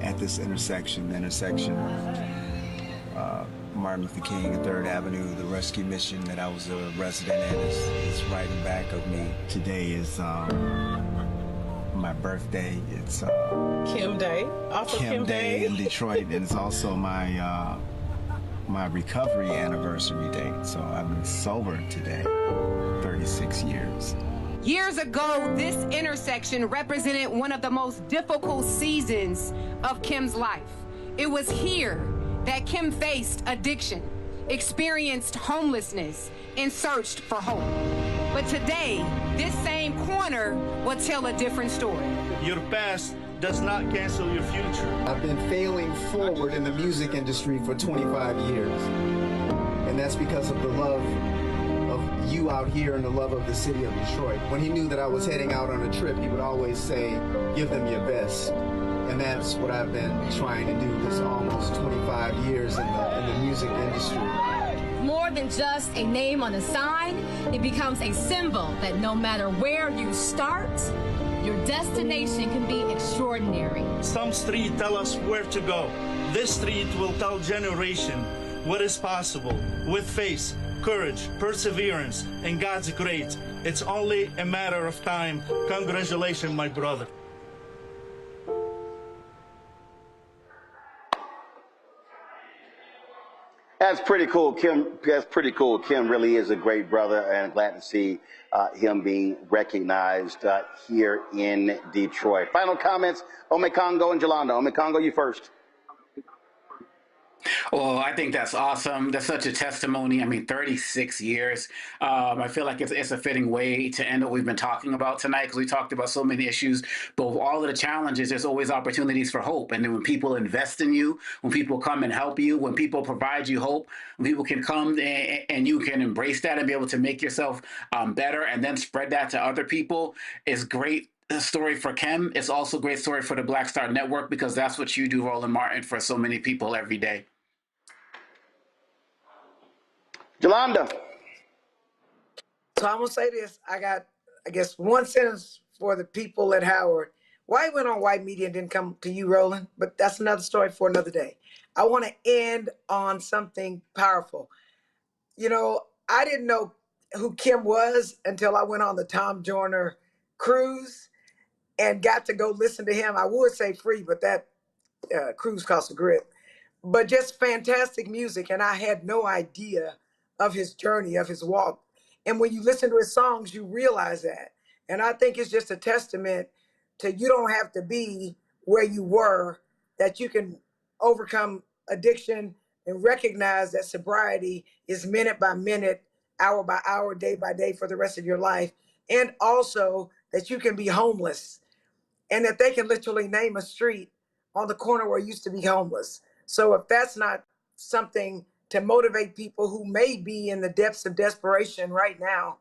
at this intersection Martin Luther King and 3rd Avenue. The rescue mission that I was a resident in is right in back of me. Today is my birthday. It's Kim Day. Also Kim Day in Detroit, and it's also my my recovery anniversary date. So I've been sober today, 36 years. Years ago, this intersection represented one of the most difficult seasons of Kim's life. It was here that Kim faced addiction, experienced homelessness, and searched for hope. But today, this same corner will tell a different story. Your past does not cancel your future. I've been failing forward in the music industry for 25 years. And that's because of the love of you out here and the love of the city of Detroit. When he knew that I was heading out on a trip, he would always say, give them your best. And that's what I've been trying to do this almost 25 years in the music industry. More than just a name on a sign, it becomes a symbol that no matter where you start, your destination can be extraordinary. Some streets tell us where to go. This street will tell generation what is possible with faith, courage, perseverance, and God's grace. It's only a matter of time. Congratulations, my brother. That's pretty cool, Kim. That's pretty cool. Kim really is a great brother, and glad to see him being recognized here in Detroit. Final comments, Ome Congo and Jolanda. Ome Congo, you first. Well, I think that's awesome. That's such a testimony. I mean, 36 years. I feel like it's a fitting way to end what we've been talking about tonight, because we talked about so many issues, but with all of the challenges, there's always opportunities for hope. And then when people invest in you, when people come and help you, when people provide you hope, when people can come and you can embrace that and be able to make yourself better and then spread that to other people, is great. Story for Kim. It's also a great story for the Black Star Network, because that's what you do, Roland Martin, for so many people every day. Yolanda. So I'm going to say this. I got, I guess, one sentence for the people at Howard. Why he went on white media and didn't come to you, Roland? But that's another story for another day. I want to end on something powerful. You know, I didn't know who Kim was until I went on the Tom Joyner cruise and got to go listen to him. I would say free, but that cruise cost a grip. But just fantastic music. And I had no idea of his journey, of his walk. And when you listen to his songs, you realize that. And I think it's just a testament to you don't have to be where you were, that you can overcome addiction and recognize that sobriety is minute by minute, hour by hour, day by day for the rest of your life. And also that you can be homeless and that they can literally name a street on the corner where it used to be homeless. So if that's not something to motivate people who may be in the depths of desperation right now,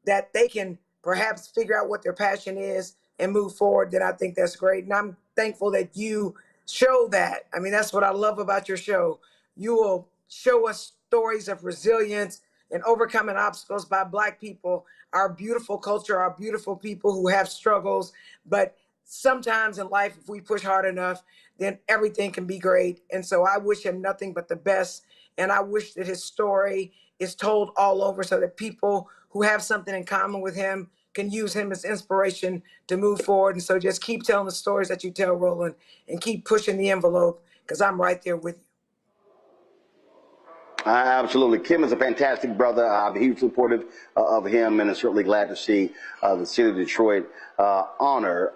that they can perhaps figure out what their passion is and move forward, then I think that's great. And I'm thankful that you show that. I mean, that's what I love about your show. You will show us stories of resilience and overcoming obstacles by Black people, our beautiful culture, our beautiful people who have struggles. But sometimes in life, if we push hard enough, then everything can be great. And so I wish him nothing but the best. And I wish that his story is told all over so that people who have something in common with him can use him as inspiration to move forward. And so just keep telling the stories that you tell, Roland, and keep pushing the envelope, because I'm right there with you. Absolutely. Kim is a fantastic brother. I'm hugely supportive of him, and I'm certainly glad to see the city of Detroit honor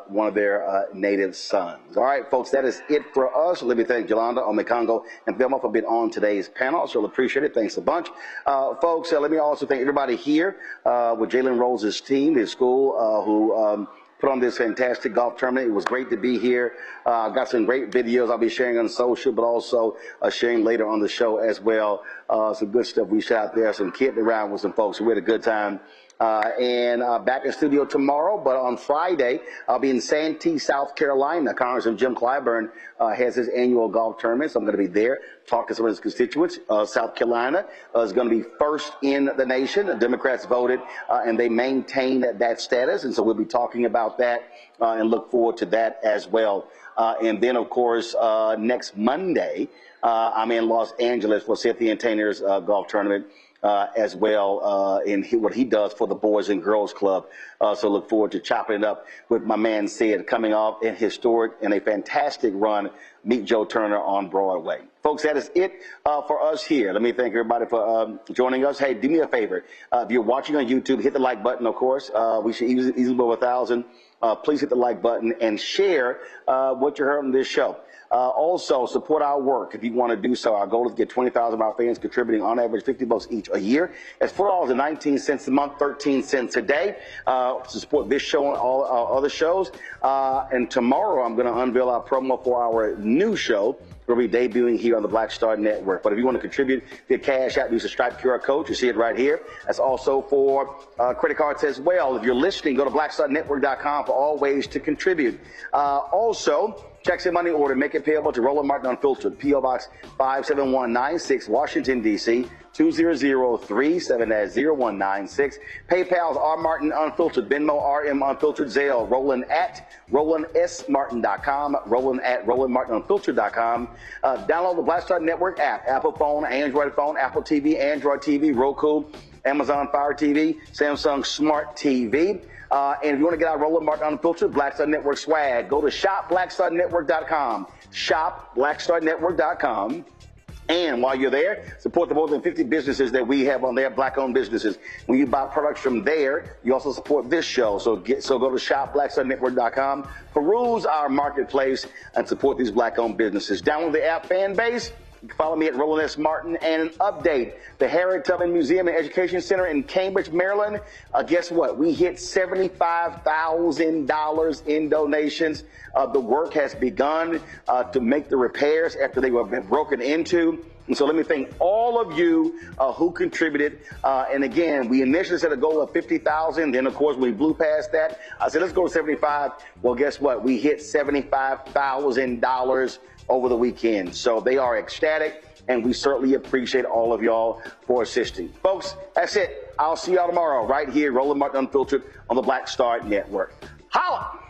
one of their native sons. All right, folks, that is it for us. Let me thank Yolanda, Omekongo, and Velma for being on today's panel. So appreciate it. Thanks a bunch. Folks, let me also thank everybody here with Jalen Rose's team, his school, who put on this fantastic golf tournament. It was great to be here. Got some great videos I'll be sharing on social, but also sharing later on the show as well. Some good stuff we shot there, some kidding around with some folks. We had a good time. And back in studio tomorrow, but on Friday, I'll be in Santee, South Carolina. Congressman Jim Clyburn has his annual golf tournament, so I'm going to be there talking to some of his constituents. South Carolina is going to be first in the nation. The Democrats voted, and they maintained that status, and so we'll be talking about that and look forward to that as well. And then, of course, next Monday, I'm in Los Angeles for Cynthia and Tainer's golf tournament. As well in what he does for the Boys and Girls Club. So look forward to chopping it up with my man Sid, coming off a historic and a fantastic run, Meet Joe Turner on Broadway. Folks, that is it for us here. Let me thank everybody for joining us. Hey, do me a favor. If you're watching on YouTube, hit the like button, of course. We should easily be over 1,000. Please hit the like button and share what you heard on this show. Also, support our work if you want to do so. Our goal is to get 20,000 of our fans contributing on average 50 bucks each a year. It's $4.19 a month, 13 cents a day to support this show and all our other shows. And tomorrow I'm going to unveil our promo for our new show. We'll be debuting here on the Black Star Network. But if you want to contribute via Cash App, use the Stripe QR code. You see it right here. That's also for credit cards as well. If you're listening, go to blackstarnetwork.com for all ways to contribute. Also, checks and money order, make it payable to Roland Martin Unfiltered, P.O. Box 57196, Washington, D.C., 20037 0196. PayPal's R Martin Unfiltered, Venmo RM Unfiltered, Zelle, Roland at RolandSMartin.com, Roland at RolandMartinUnfiltered.com. Download the Black Star Network app, Apple phone, Android phone, Apple TV, Android TV, Roku, Amazon Fire TV, Samsung Smart TV. And if you want to get our Roland Martin Unfiltered Black Star Network swag, go to shopblackstarnetwork.com, shopblackstarnetwork.com. And while you're there, support the more than 50 businesses that we have on there, Black-owned businesses. When you buy products from there, you also support this show. So go to shopblackstarnetwork.com, peruse our marketplace, and support these Black-owned businesses. Download the app Fanbase. You can follow me at Roland S. Martin. And an update, the Harriet Tubman Museum and Education Center in Cambridge, Maryland. Guess what? We hit $75,000 in donations. The work has begun to make the repairs after they were broken into. And so let me thank all of you who contributed. And again, we initially set a goal of 50,000. Then, of course, we blew past that. I said, let's go to 75. Well, guess what? We hit $75,000 over the weekend. So they are ecstatic, and we certainly appreciate all of y'all for assisting. Folks, that's it. I'll see y'all tomorrow right here, Roland Martin Unfiltered on the Black Star Network. Holla!